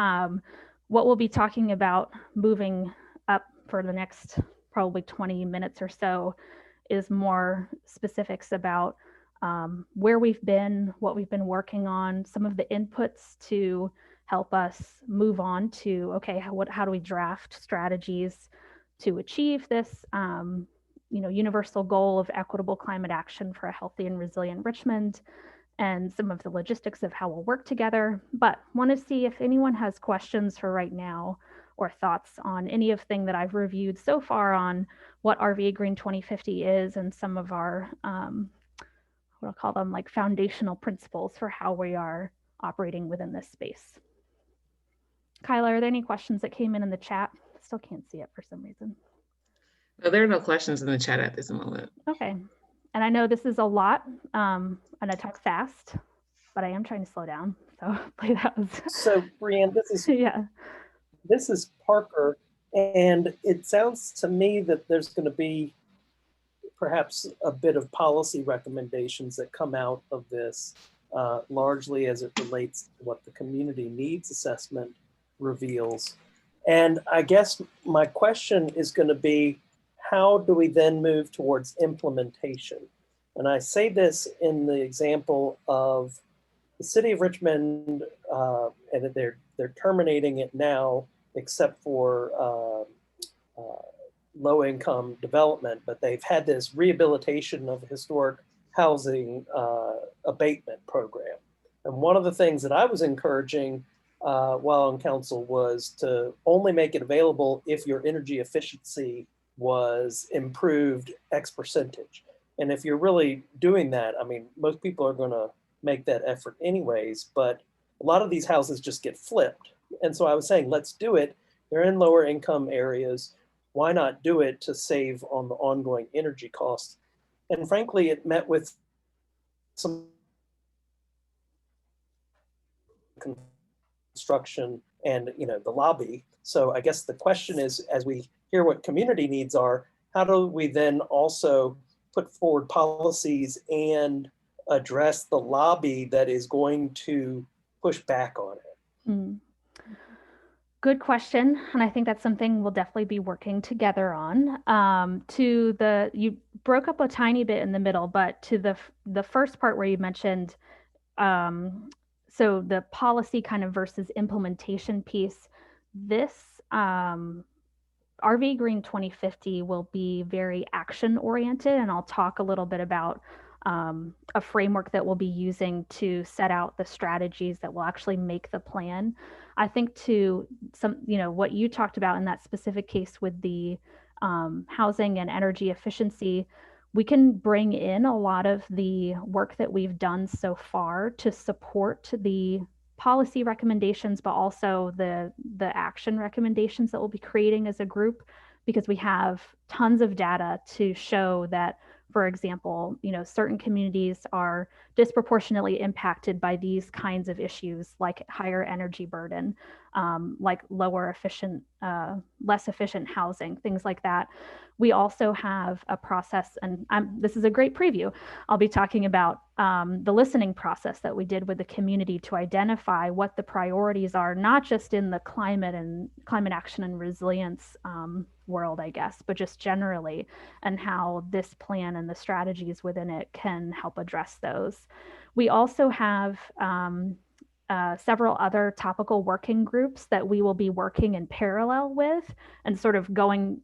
Speaker 1: What we'll be talking about moving up for the next probably 20 minutes or so is more specifics about where we've been, what we've been working on, some of the inputs to help us move on to, okay, how do we draft strategies to achieve this universal goal of equitable climate action for a healthy and resilient Richmond, and some of the logistics of how we'll work together. But want to see if anyone has questions for right now or thoughts on any of thing that I've reviewed so far on what RVAgreen 2050 is and some of our, what I'll call them, like foundational principles for how we are operating within this space. Kyla, are there any questions that came in the chat? Still can't see it for some reason.
Speaker 5: No, there are no questions in the chat at this moment.
Speaker 1: Okay. And I know this is a lot, and I talk fast, but I am trying to slow down. So hopefully that was.
Speaker 8: So Brianne, this is
Speaker 1: yeah.
Speaker 8: This is Parker, and it sounds to me that there's going to be perhaps a bit of policy recommendations that come out of this, largely as it relates to what the community needs assessment reveals. And I guess my question is going to be, how do we then move towards implementation? And I say this in the example of the city of Richmond, and they're terminating it now, except for low-income development, but they've had this rehabilitation of historic housing abatement program. And one of the things that I was encouraging while on council was to only make it available if your energy efficiency was improved X percentage. And if you're really doing that, I mean, most people are going to make that effort anyways, but a lot of these houses just get flipped. And so I was saying, let's do it. They're in lower income areas. Why not do it to save on the ongoing energy costs? And frankly, it met with some construction and the lobby. So I guess the question is, as we hear what community needs are, how do we then also put forward policies and address the lobby that is going to push back on it?
Speaker 1: Mm. Good question. And I think that's something we'll definitely be working together on. You broke up a tiny bit in the middle, but to the first part where you mentioned, so the policy kind of versus implementation piece, this RVAgreen 2050 will be very action oriented, and I'll talk a little bit about a framework that we'll be using to set out the strategies that will actually make the plan. I think to some, what you talked about in that specific case with the housing and energy efficiency, we can bring in a lot of the work that we've done so far to support the policy recommendations, but also the action recommendations that we'll be creating as a group, because we have tons of data to show that, for example, certain communities are disproportionately impacted by these kinds of issues, like higher energy burden, like less efficient housing, things like that. We also have a process, and this is a great preview. I'll be talking about the listening process that we did with the community to identify what the priorities are, not just in the climate action and resilience world, I guess, but just generally, and how this plan and the strategies within it can help address those. We also have several other topical working groups that we will be working in parallel with and sort of going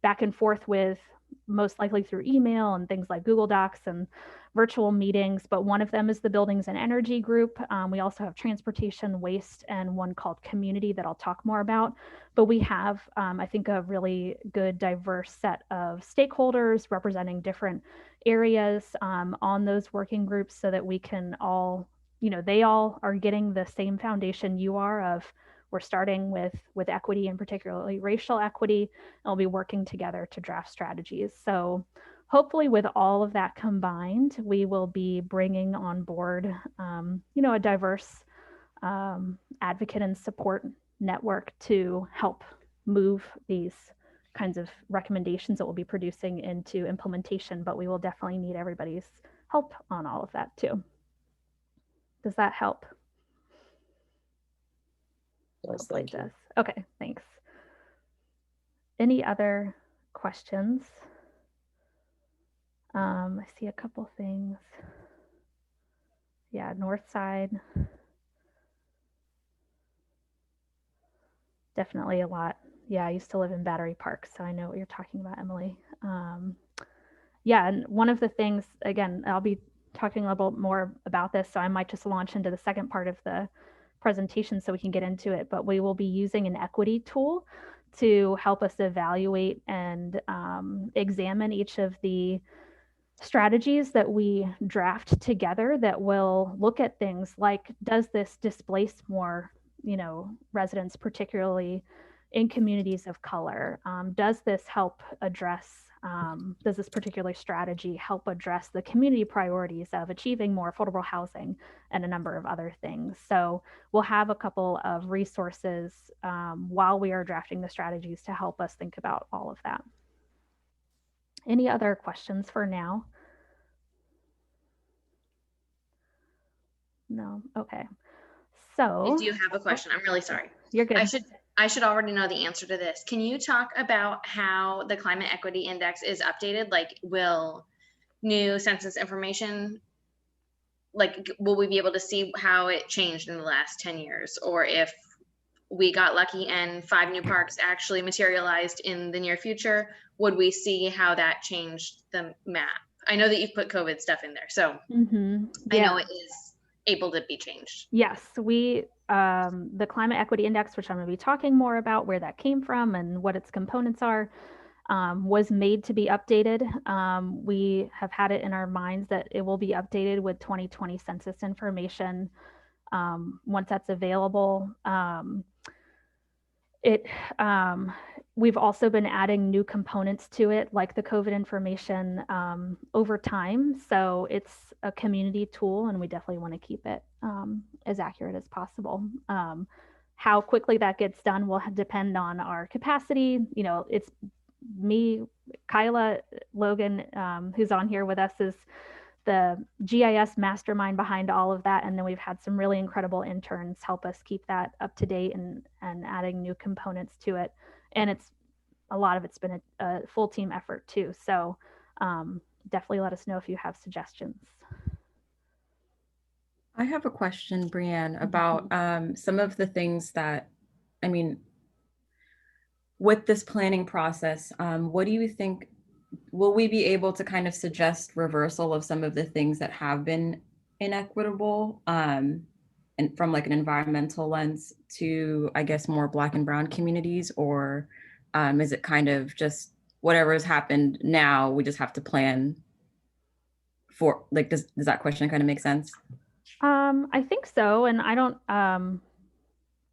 Speaker 1: back and forth with, most likely through email and things like Google Docs and virtual meetings, but one of them is the Buildings and Energy Group. We also have Transportation, Waste, and one called Community that I'll talk more about. But we have, I think, a really good diverse set of stakeholders representing different areas on those working groups, so that we can all, they all are getting the same foundation you are of, we're starting with equity, and particularly racial equity, and we'll be working together to draft strategies. So hopefully with all of that combined, we will be bringing on board, a diverse advocate and support network to help move these kinds of recommendations that we'll be producing into implementation, but we will definitely need everybody's help on all of that too. Does that help?
Speaker 8: Yes, thank you.
Speaker 1: Okay, thanks. Any other questions? I see a couple things. Yeah, north side. Definitely a lot. Yeah, I used to live in Battery Park, so I know what you're talking about, Emily. Yeah, and one of the things, again, I'll be talking a little bit more about this, so I might just launch into the second part of the presentation so we can get into it, but we will be using an equity tool to help us evaluate and examine each of the strategies that we draft together that will look at things like, does this displace more, residents, particularly in communities of color? Does this help address, does this particular strategy help address the community priorities of achieving more affordable housing and a number of other things? So we'll have a couple of resources while we are drafting the strategies to help us think about all of that. Any other questions for now? No. Okay. So
Speaker 6: I do have a question. I'm really sorry.
Speaker 1: You're good.
Speaker 6: I should already know the answer to this. Can you talk about how the climate equity index is updated? Like, will new census information, like, will we be able to see how it changed in the last 10 years? Or if we got lucky and 5 new parks actually materialized in the near future, would we see how that changed the map? I know that you've put COVID stuff in there, so I know it is able to be changed.
Speaker 1: Yes, the climate equity index, which I'm going to be talking more about where that came from and what its components are, was made to be updated. We have had it in our minds that it will be updated with 2020 census information once that's available. We've also been adding new components to it, like the COVID information over time. So it's a community tool, and we definitely want to keep it as accurate as possible. How quickly that gets done will depend on our capacity. It's me, Kyla, Logan, who's on here with us, is the GIS mastermind behind all of that. And then we've had some really incredible interns help us keep that up to date and adding new components to it. And a lot of it's been a full team effort too. So definitely let us know if you have suggestions.
Speaker 4: I have a question, Brianne, about some of the things that, with this planning process, what do you think, will we be able to kind of suggest reversal of some of the things that have been inequitable and from like an environmental lens to, I guess, more Black and Brown communities? Or is it kind of just whatever has happened now, we just have to plan for, like, does that question kind of make sense?
Speaker 1: I think so. And I don't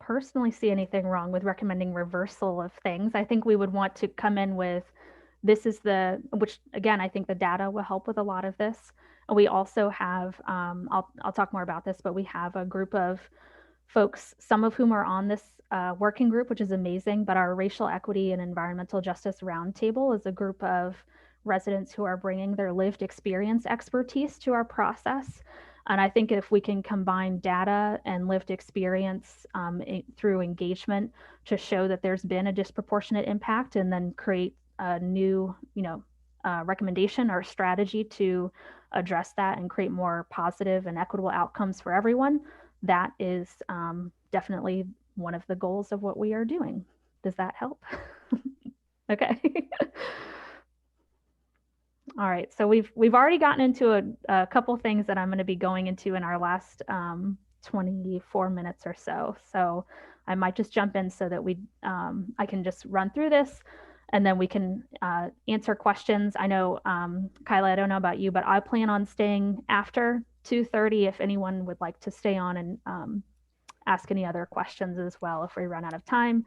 Speaker 1: personally see anything wrong with recommending reversal of things. I think we would want to come in with, which again, I think the data will help with a lot of this. We also have, I'll talk more about this, but we have a group of folks, some of whom are on this working group, which is amazing, but our Racial Equity and Environmental Justice Roundtable is a group of residents who are bringing their lived experience expertise to our process. And I think if we can combine data and lived experience through engagement to show that there's been a disproportionate impact, and then create a new, recommendation or strategy to address that and create more positive and equitable outcomes for everyone, that is definitely one of the goals of what we are doing. Does that help? Okay. All right, so we've already gotten into a couple things that I'm going to be going into in our last 24 minutes or so. So I might just jump in so that I can just run through this, and then we can answer questions. I know, Kyla, I don't know about you, but I plan on staying after 2:30 if anyone would like to stay on and ask any other questions as well if we run out of time.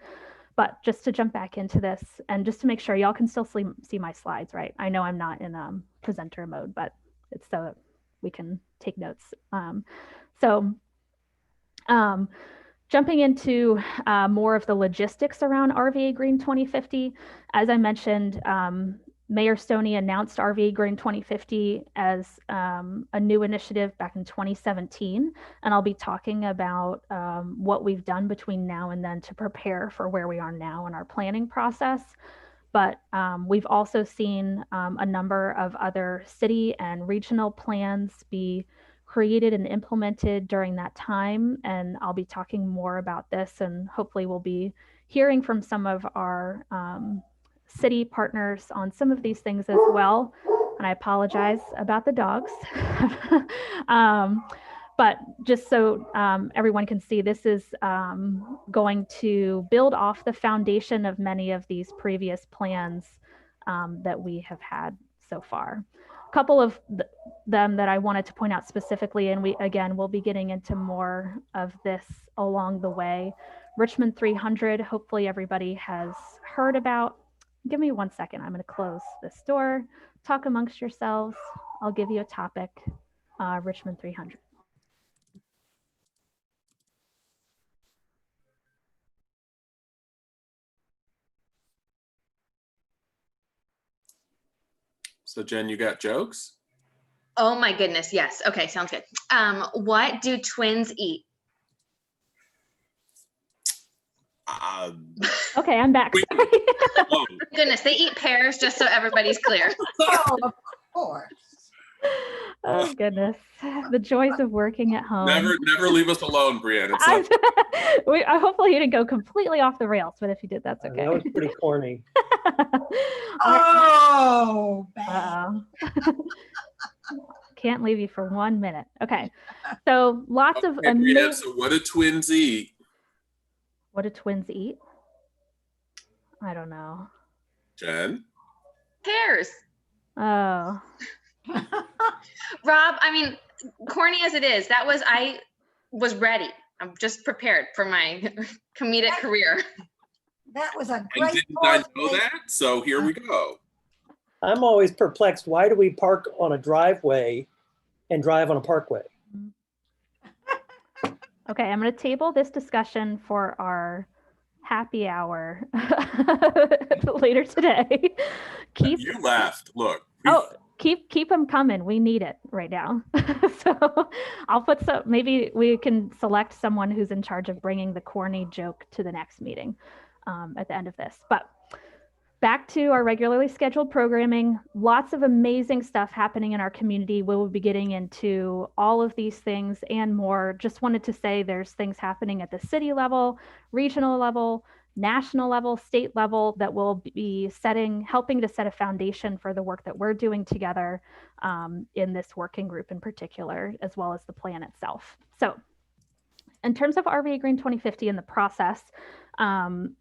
Speaker 1: But just to jump back into this, and just to make sure y'all can still see my slides, right? I know I'm not in presenter mode, but it's so that we can take notes. Jumping into more of the logistics around RVAgreen 2050, as I mentioned, Mayor Stoney announced RVAgreen 2050 as a new initiative back in 2017, and I'll be talking about what we've done between now and then to prepare for where we are now in our planning process. But we've also seen a number of other city and regional plans be created and implemented during that time. And I'll be talking more about this, and hopefully we'll be hearing from some of our city partners on some of these things as well. And I apologize about the dogs. But just so everyone can see, this is going to build off the foundation of many of these previous plans that we have had so far. A couple of them that I wanted to point out specifically, and we'll be getting into more of this along the way. Richmond 300, hopefully everybody has heard about. Give me 1 second. I'm going to close this door. Talk amongst yourselves. I'll give you a topic. Richmond 300.
Speaker 3: So Jen, you got jokes?
Speaker 6: Oh my goodness, yes. Okay, sounds good. What do twins eat?
Speaker 1: Okay, I'm back.
Speaker 6: Goodness, they eat pears, just so everybody's clear.
Speaker 7: Oh, of course.
Speaker 1: Oh goodness, the joys of working at home.
Speaker 3: Never leave us alone, Brianne.
Speaker 1: Hopefully you didn't go completely off the rails, but if you did, that's okay.
Speaker 8: That was pretty corny.
Speaker 7: Oh, bad.
Speaker 1: Can't leave you for 1 minute. Okay, so lots of
Speaker 3: amazing. So what do twins eat?
Speaker 1: What do twins eat? I don't know.
Speaker 3: Jen?
Speaker 6: Pears.
Speaker 1: Oh.
Speaker 6: Rob, I mean, corny as it is, I was ready. I'm just prepared for my comedic career.
Speaker 7: That was a great.
Speaker 3: Didn't I know that? So here we go.
Speaker 8: I'm always perplexed. Why do we park on a driveway and drive on a parkway?
Speaker 1: Okay, I'm going to table this discussion for our happy hour later today.
Speaker 3: You laughed. Look.
Speaker 1: Keep them coming. We need it right now. So I'll put maybe we can select someone who's in charge of bringing the corny joke to the next meeting at the end of this. But back to our regularly scheduled programming, lots of amazing stuff happening in our community. We will be getting into all of these things and more. Just wanted to say there's things happening at the city level, regional level, national level, state level that will be helping to set a foundation for the work that we're doing together in this working group in particular, as well as the plan itself. So in terms of RVAgreen 2050 and the process,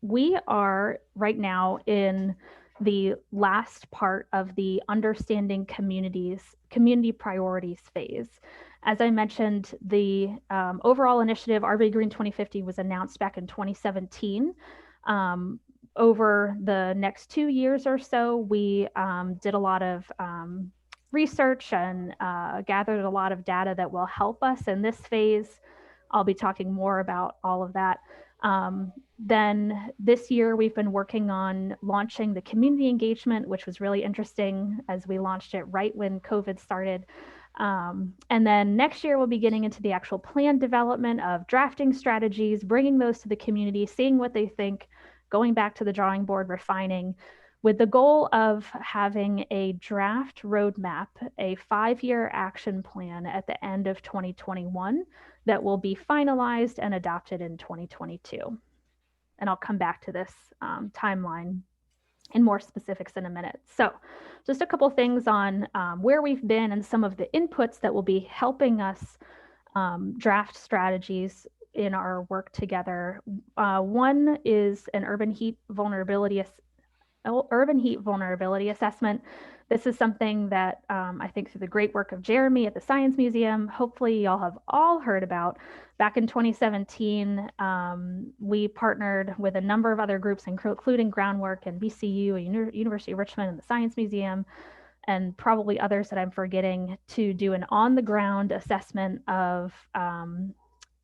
Speaker 1: we are right now in the last part of the understanding community priorities phase. As I mentioned, the overall initiative RVAgreen 2050 was announced back in 2017. Over the next 2 years or so, we did a lot of research and gathered a lot of data that will help us in this phase. I'll be talking more about all of that. Then this year, we've been working on launching the community engagement, which was really interesting as we launched it right when COVID started. And then next year, we'll be getting into the actual plan development of drafting strategies, bringing those to the community, seeing what they think, going back to the drawing board, refining, with the goal of having a draft roadmap, a 5-year action plan at the end of 2021 that will be finalized and adopted in 2022. And I'll come back to this timeline in more specifics in a minute. So just a couple things on where we've been and some of the inputs that will be helping us draft strategies in our work together. One is an urban heat vulnerability assessment. This is something that I think through the great work of Jeremy at the Science Museum, hopefully y'all have all heard about. Back in 2017, we partnered with a number of other groups, including Groundwork and VCU, University of Richmond, and the Science Museum, and probably others that I'm forgetting, to do an on-the-ground assessment of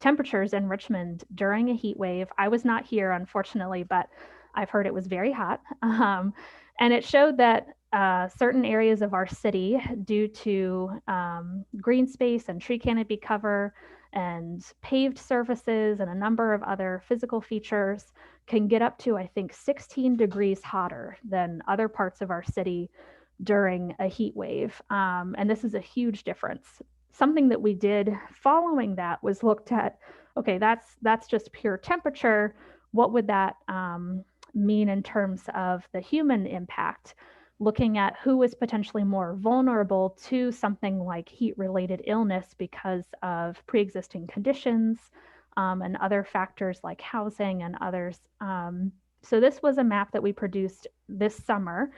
Speaker 1: temperatures in Richmond during a heat wave. I was not here, unfortunately, but I've heard it was very hot. And it showed that certain areas of our city, due to green space and tree canopy cover and paved surfaces and a number of other physical features can get up to, I think, 16 degrees hotter than other parts of our city during a heat wave. And this is a huge difference. Something that we did following that was looked at, okay, that's just pure temperature. What would that mean in terms of the human impact? Looking at who is potentially more vulnerable to something like heat-related illness because of pre-existing conditions and other factors like housing and others. So this was a map that we produced this summer.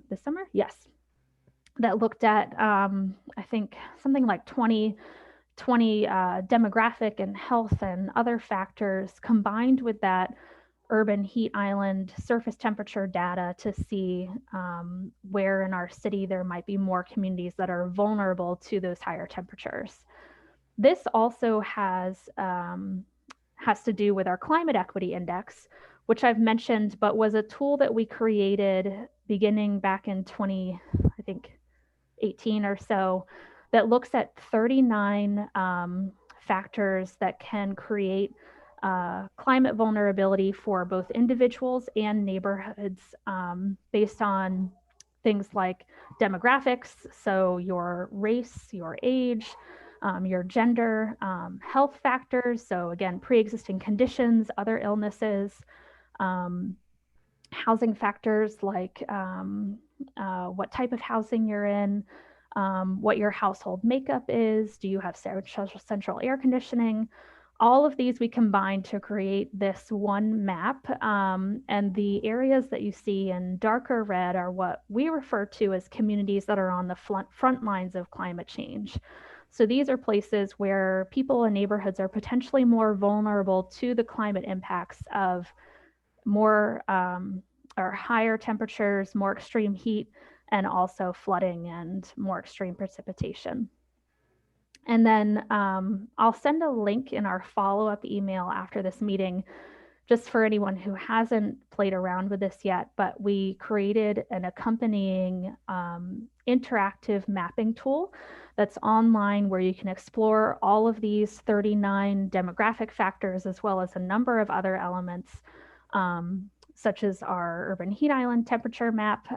Speaker 1: This summer? Yes. That looked at, I think, something like 20 demographic and health and other factors combined with that urban heat island surface temperature data to see where in our city there might be more communities that are vulnerable to those higher temperatures. This also has to do with our climate equity index, which I've mentioned, but was a tool that we created beginning back in 2018 or so, that looks at 39 factors that can create climate vulnerability for both individuals and neighborhoods based on things like demographics, so your race, your age, your gender, health factors, so again, pre-existing conditions, other illnesses, housing factors like what type of housing you're in, what your household makeup is, do you have central air conditioning? All of these we combined to create this one map. And the areas that you see in darker red are what we refer to as communities that are on the front lines of climate change. So these are places where people and neighborhoods are potentially more vulnerable to the climate impacts of more or higher temperatures, more extreme heat, and also flooding and more extreme precipitation. And then I'll send a link in our follow-up email after this meeting, just for anyone who hasn't played around with this yet, but we created an accompanying interactive mapping tool that's online where you can explore all of these 39 demographic factors, as well as a number of other elements, such as our urban heat island temperature map,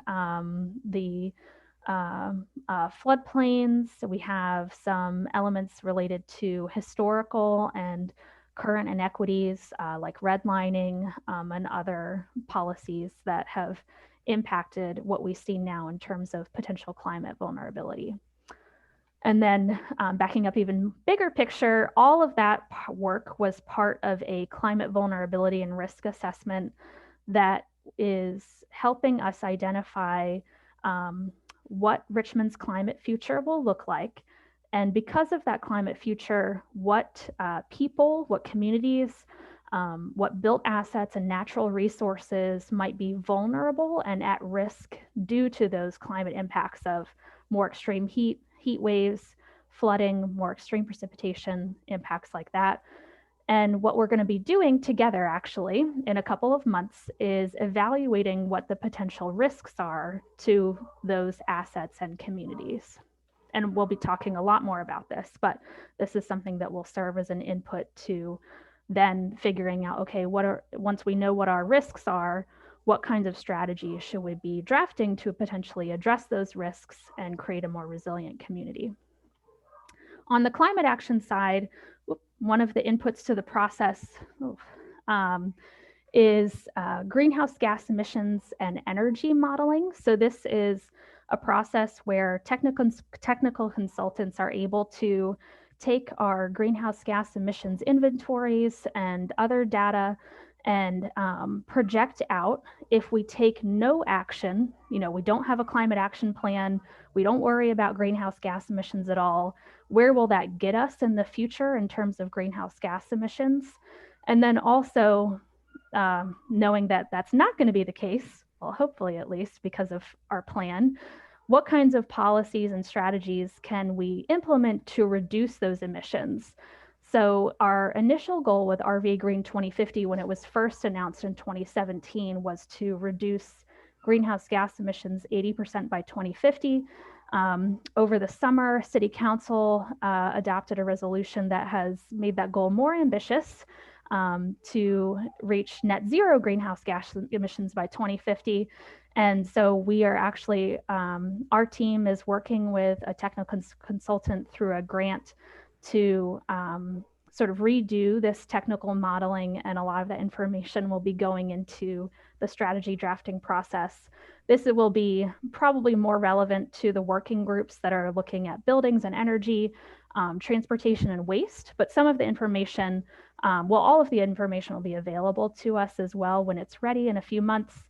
Speaker 1: the floodplains. So we have some elements related to historical and current inequities like redlining and other policies that have impacted what we see now in terms of potential climate vulnerability. And then backing up even bigger picture, all of that work was part of a climate vulnerability and risk assessment that is helping us identify what Richmond's climate future will look like. And because of that climate future, what people, what communities, what built assets and natural resources might be vulnerable and at risk due to those climate impacts of more extreme heat, heat waves, flooding, more extreme precipitation, impacts like that. And what we're going to be doing together, actually, in a couple of months is evaluating what the potential risks are to those assets and communities. And we'll be talking a lot more about this, but this is something that will serve as an input to then figuring out, okay, once we know what our risks are, what kinds of strategies should we be drafting to potentially address those risks and create a more resilient community? On the climate action side, one of the inputs to the process is greenhouse gas emissions and energy modeling. So this is a process where technical consultants are able to take our greenhouse gas emissions inventories and other data and project out if we take no action, we don't have a climate action plan, we don't worry about greenhouse gas emissions at all, where will that get us in the future in terms of greenhouse gas emissions? And then also knowing that that's not going to be the case, well, hopefully at least because of our plan, what kinds of policies and strategies can we implement to reduce those emissions? So our initial goal with RVAgreen 2050, when it was first announced in 2017, was to reduce greenhouse gas emissions 80% by 2050. Over the summer, City Council adopted a resolution that has made that goal more ambitious to reach net zero greenhouse gas emissions by 2050. And so we are actually, our team is working with a technical consultant through a grant to sort of redo this technical modeling, and a lot of that information will be going into the strategy drafting process. This will be probably more relevant to the working groups that are looking at buildings and energy, transportation and waste, but some of the information, well, all of the information will be available to us as well when it's ready in a few months.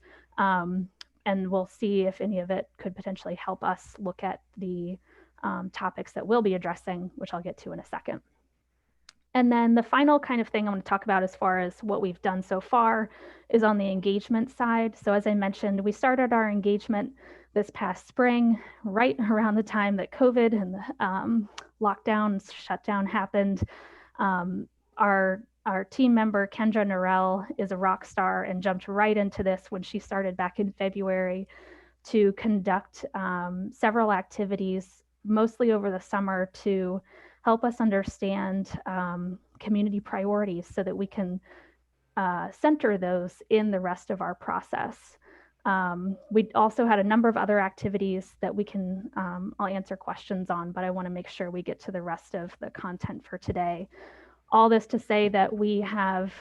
Speaker 1: And we'll see if any of it could potentially help us look at the topics that we'll be addressing, which I'll get to in a second. And then the final kind of thing I want to talk about as far as what we've done so far is on the engagement side. So as I mentioned, we started our engagement this past spring, right around the time that COVID and the lockdown shutdown happened. Our team member, Kendra Norell, is a rock star and jumped right into this when she started back in February to conduct several activities, mostly over the summer, to help us understand community priorities so that we can center those in the rest of our process. We also had a number of other activities that we can, I'll answer questions on, but I want to make sure we get to the rest of the content for today. All this to say that we have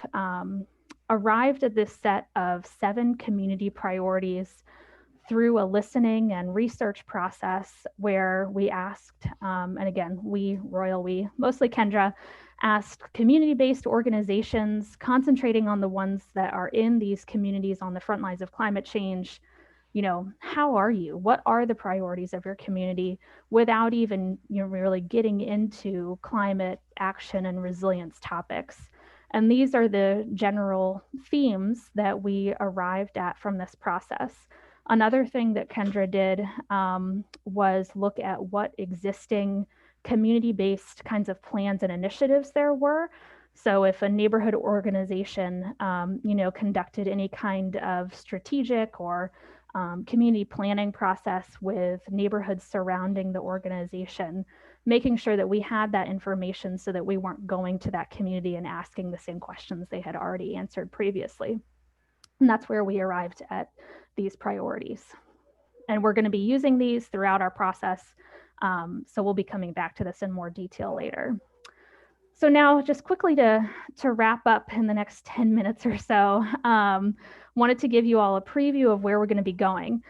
Speaker 1: arrived at this set of 7 community priorities through a listening and research process where we asked, and again, we, mostly Kendra, asked community-based organizations concentrating on the ones that are in these communities on the front lines of climate change, you know, how are you? What are the priorities of your community without even, you know, really getting into climate action and resilience topics? And these are the general themes that we arrived at from this process. Another thing that Kendra did was look at what existing community-based kinds of plans and initiatives there were. So if a neighborhood organization, you know, conducted any kind of strategic or community planning process with neighborhoods surrounding the organization, making sure that we had that information so that we weren't going to that community and asking the same questions they had already answered previously. And that's where we arrived at these priorities. And we're going to be using these throughout our process. So we'll be coming back to this in more detail later. So now just quickly to wrap up in the next 10 minutes or so, wanted to give you all a preview of where we're going to be going.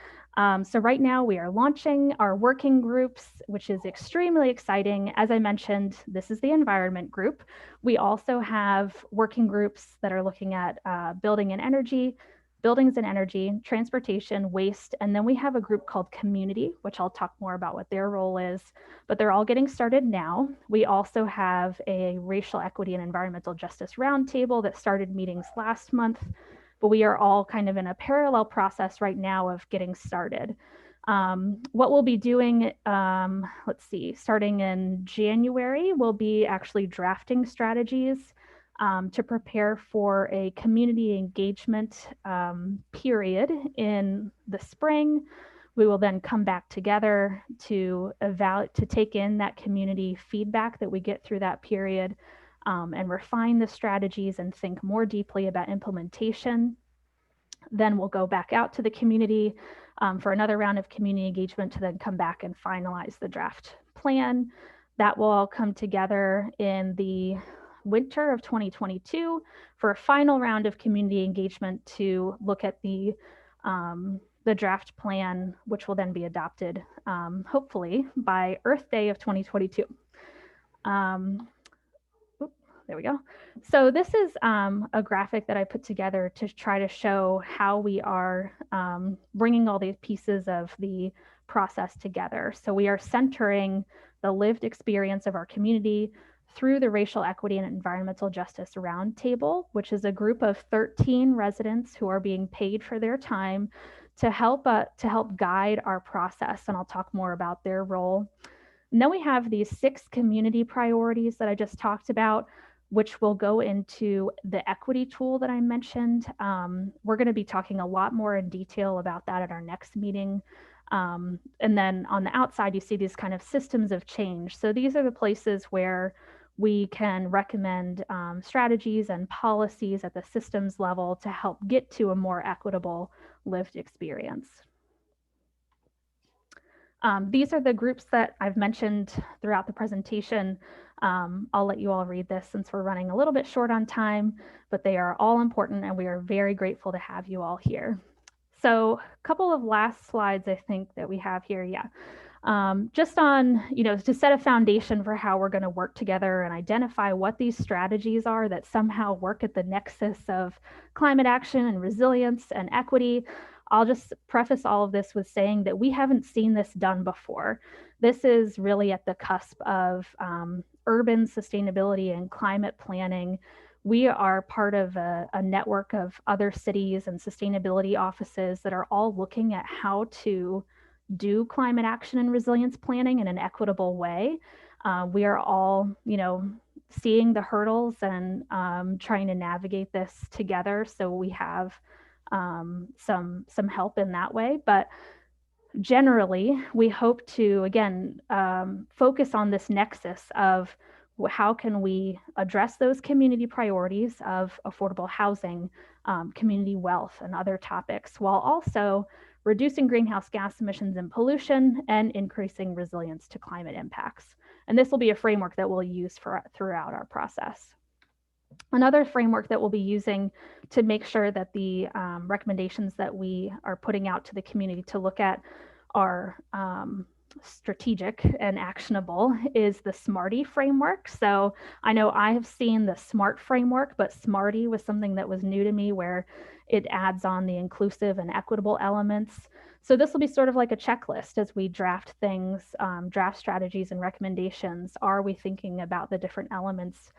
Speaker 1: So right now we are launching our working groups, which is extremely exciting. As I mentioned, this is the environment group. We also have working groups that are looking at buildings and energy, transportation, waste, and then we have a group called community, which I'll talk more about what their role is, but they're all getting started now. We also have a racial equity and environmental justice roundtable that started meetings last month, but we are all kind of in a parallel process right now of getting started. What we'll be doing, let's see, starting in January, we'll be actually drafting strategies to prepare for a community engagement period in the spring. We will then come back together to take in that community feedback that we get through that period and refine the strategies and think more deeply about implementation. Then we'll go back out to the community for another round of community engagement to then come back and finalize the draft plan. That will all come together in the winter of 2022 for a final round of community engagement to look at the draft plan, which will then be adopted hopefully by Earth Day of 2022. There we go. So this is a graphic that I put together to try to show how we are bringing all these pieces of the process together. So we are centering the lived experience of our community through the Racial Equity and Environmental Justice Roundtable, which is a group of 13 residents who are being paid for their time to help guide our process. And I'll talk more about their role. And then we have these 6 community priorities that I just talked about, which will go into the equity tool that I mentioned. We're going to be talking a lot more in detail about that at our next meeting. And then on the outside, you see these kind of systems of change. So these are the places where we can recommend strategies and policies at the systems level to help get to a more equitable lived experience. These are the groups that I've mentioned throughout the presentation. I'll let you all read this since we're running a little bit short on time, but they are all important and we are very grateful to have you all here. So a couple of last slides I think that we have here, yeah. Just on, to set a foundation for how we're going to work together and identify what these strategies are that somehow work at the nexus of climate action and resilience and equity. I'll just preface all of this with saying that we haven't seen this done before. This is really at the cusp of urban sustainability and climate planning. We are part of a network of other cities and sustainability offices that are all looking at how to do climate action and resilience planning in an equitable way. We are all, seeing the hurdles and trying to navigate this together. So we have some help in that way. But generally, we hope to, again, focus on this nexus of how can we address those community priorities of affordable housing, community wealth, and other topics, while also reducing greenhouse gas emissions and pollution and increasing resilience to climate impacts. And this will be a framework that we'll use throughout our process. Another framework that we'll be using to make sure that the recommendations that we are putting out to the community to look at are strategic and actionable is the SMARTY framework. So I know I have seen the SMART framework, but SMARTY was something that was new to me, where it adds on the inclusive and equitable elements. So this will be sort of like a checklist as we draft things, draft strategies and recommendations. Are we thinking about the different elements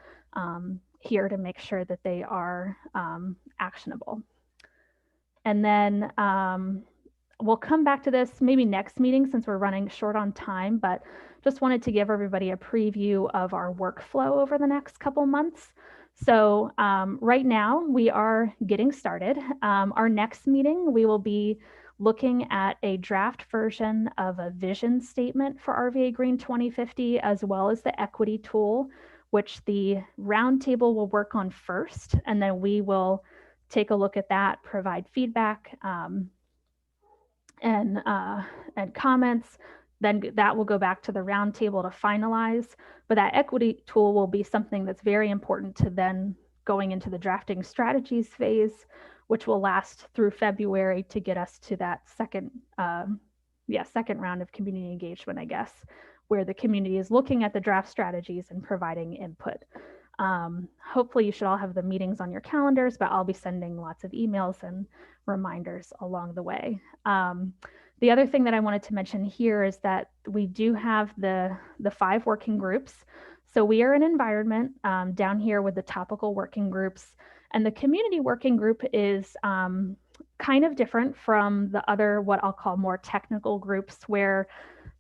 Speaker 1: here to make sure that they are actionable? And then we'll come back to this maybe next meeting since we're running short on time, but just wanted to give everybody a preview of our workflow over the next couple months. So right now we are getting started. Our next meeting, we will be looking at a draft version of a vision statement for RVAgreen 2050, as well as the equity tool, which the roundtable will work on first, and then we will take a look at that, provide feedback, and comments. Then that will go back to the roundtable to finalize. But that equity tool will be something that's very important to then going into the drafting strategies phase, which will last through February to get us to that second round of community engagement, I guess, where the community is looking at the draft strategies and providing input. Hopefully you should all have the meetings on your calendars, but I'll be sending lots of emails and reminders along the way. The other thing that I wanted to mention here is that we do have the 5 working groups. So we are an environment down here with the topical working groups, and the community working group is kind of different from the other, what I'll call more technical groups, where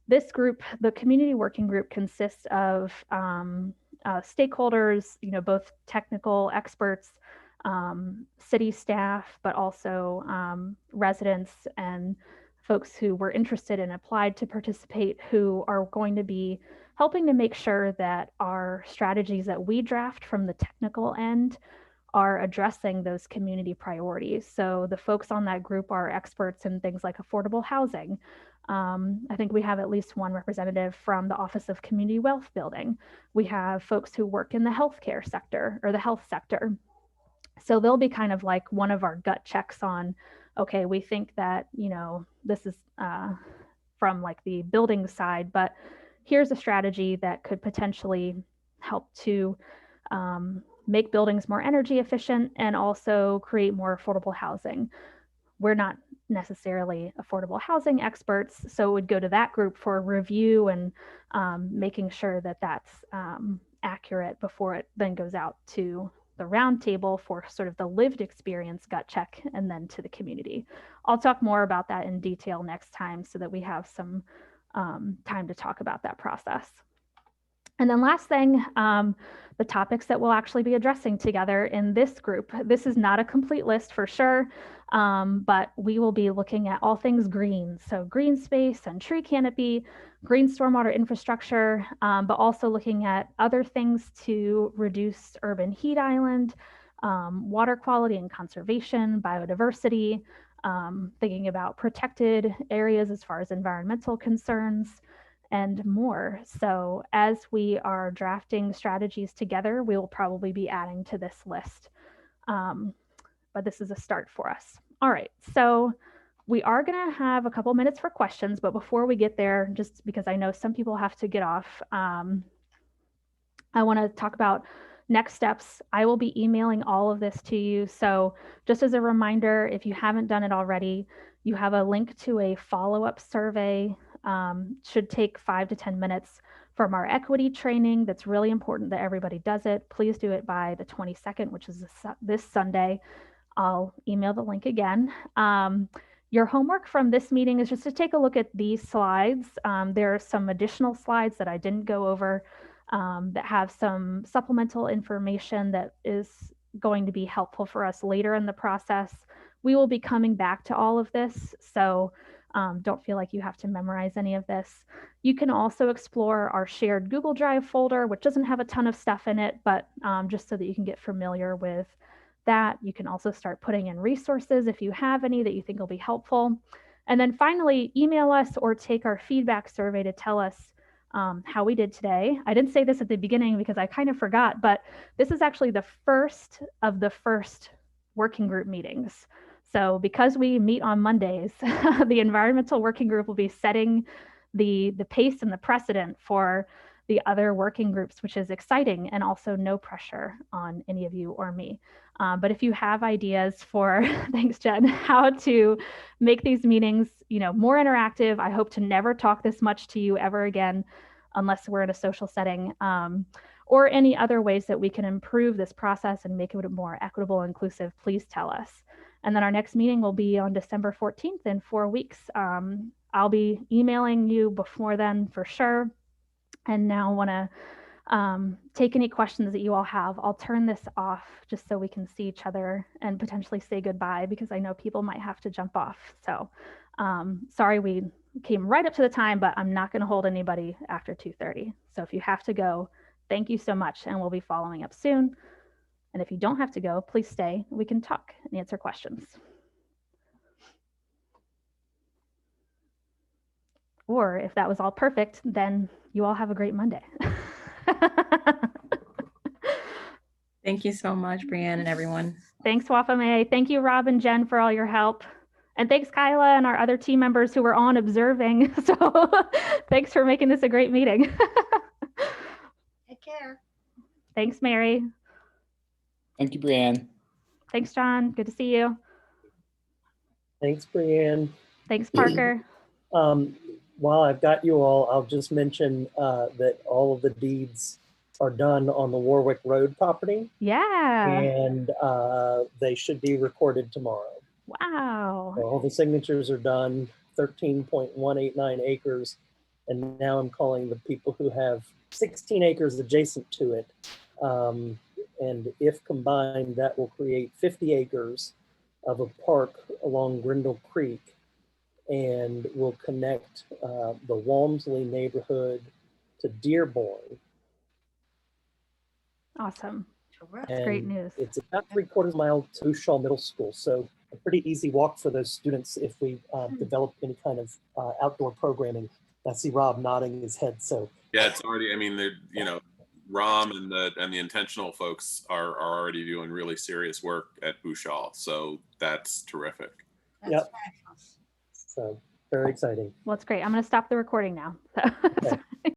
Speaker 1: this group, the community working group, consists of stakeholders, both technical experts, city staff, but also residents and folks who were interested and applied to participate, who are going to be helping to make sure that our strategies that we draft from the technical end are addressing those community priorities. So the folks on that group are experts in things like affordable housing. I think we have at least one representative from the Office of Community Wealth Building. We have folks who work in the healthcare sector or the health sector. So they'll be kind of like one of our gut checks on, okay, we think that, this is from like the building side, but here's a strategy that could potentially help to make buildings more energy efficient and also create more affordable housing. We're not necessarily affordable housing experts, so it would go to that group for review and making sure that that's accurate before it then goes out to the roundtable for sort of the lived experience gut check, and then to the community. I'll talk more about that in detail next time so that we have some time to talk about that process. And then last thing, the topics that we'll actually be addressing together in this group. This is not a complete list for sure, but we will be looking at all things green. So green space and tree canopy, green stormwater infrastructure, but also looking at other things to reduce urban heat island, water quality and conservation, biodiversity, thinking about protected areas as far as environmental concerns, and more. So as we are drafting strategies together, we will probably be adding to this list. But this is a start for us. All right, so we are gonna have a couple minutes for questions, but before we get there, just because I know some people have to get off, I wanna talk about next steps. I will be emailing all of this to you. So just as a reminder, if you haven't done it already, you have a link to a follow-up survey. Should take 5 to 10 minutes from our equity training. That's really important that everybody does it. Please do it by the 22nd, which is this Sunday. I'll email the link again. Your homework from this meeting is just to take a look at these slides. There are some additional slides that I didn't go over that have some supplemental information that is going to be helpful for us later in the process. We will be coming back to all of this, so don't feel like you have to memorize any of this. You can also explore our shared Google Drive folder, which doesn't have a ton of stuff in it, but just so that you can get familiar with that. You can also start putting in resources if you have any that you think will be helpful. And then finally, email us or take our feedback survey to tell us how we did today. I didn't say this at the beginning because I kind of forgot, but this is actually the first of the first working group meetings. So because we meet on Mondays, the environmental working group will be setting the pace and the precedent for the other working groups, which is exciting, and also no pressure on any of you or me. But if you have ideas for, thanks Jen, how to make these meetings, more interactive, I hope to never talk this much to you ever again, unless we're in a social setting, or any other ways that we can improve this process and make it more equitable and inclusive, please tell us. And then our next meeting will be on December 14th in 4 weeks. I'll be emailing you before then for sure. And now I want to take any questions that you all have. I'll turn this off just so we can see each other and potentially say goodbye, because I know people might have to jump off. So sorry we came right up to the time, but I'm not going to hold anybody after 2:30. So if you have to go, thank you so much, and we'll be following up soon. And if you don't have to go, please stay. We can talk and answer questions. Or if that was all perfect, then you all have a great Monday.
Speaker 4: Thank you so much, Brianne and everyone.
Speaker 1: Thanks, Wafame. Thank you, Rob and Jen, for all your help. And thanks, Kyla, and our other team members who were on observing. So thanks for making this a great meeting.
Speaker 7: Take care.
Speaker 1: Thanks, Mary.
Speaker 16: Thank you, Brianne.
Speaker 1: Thanks, John. Good to see you.
Speaker 8: Thanks, Brianne.
Speaker 1: Thanks, Parker.
Speaker 8: While I've got you all, I'll just mention that all of the deeds are done on the Warwick Road property.
Speaker 1: Yeah.
Speaker 8: And they should be recorded tomorrow.
Speaker 1: Wow.
Speaker 8: So all the signatures are done, 13.189 acres. And now I'm calling the people who have 16 acres adjacent to it. And if combined, that will create 50 acres of a park along Grindle Creek, and will connect the Walmsley neighborhood to Dearborn.
Speaker 1: Awesome. That's
Speaker 8: And
Speaker 1: great news.
Speaker 8: It's about 3/4 mile to Bouchal Middle School. So a pretty easy walk for those students if we develop any kind of outdoor programming. I see Rob nodding his head, so.
Speaker 3: Yeah, it's already, I mean, Rom and the intentional folks are already doing really serious work at Bouchal. So that's terrific.
Speaker 8: Yep. So very exciting.
Speaker 1: Well, it's great. I'm going to stop the recording now.
Speaker 8: Okay.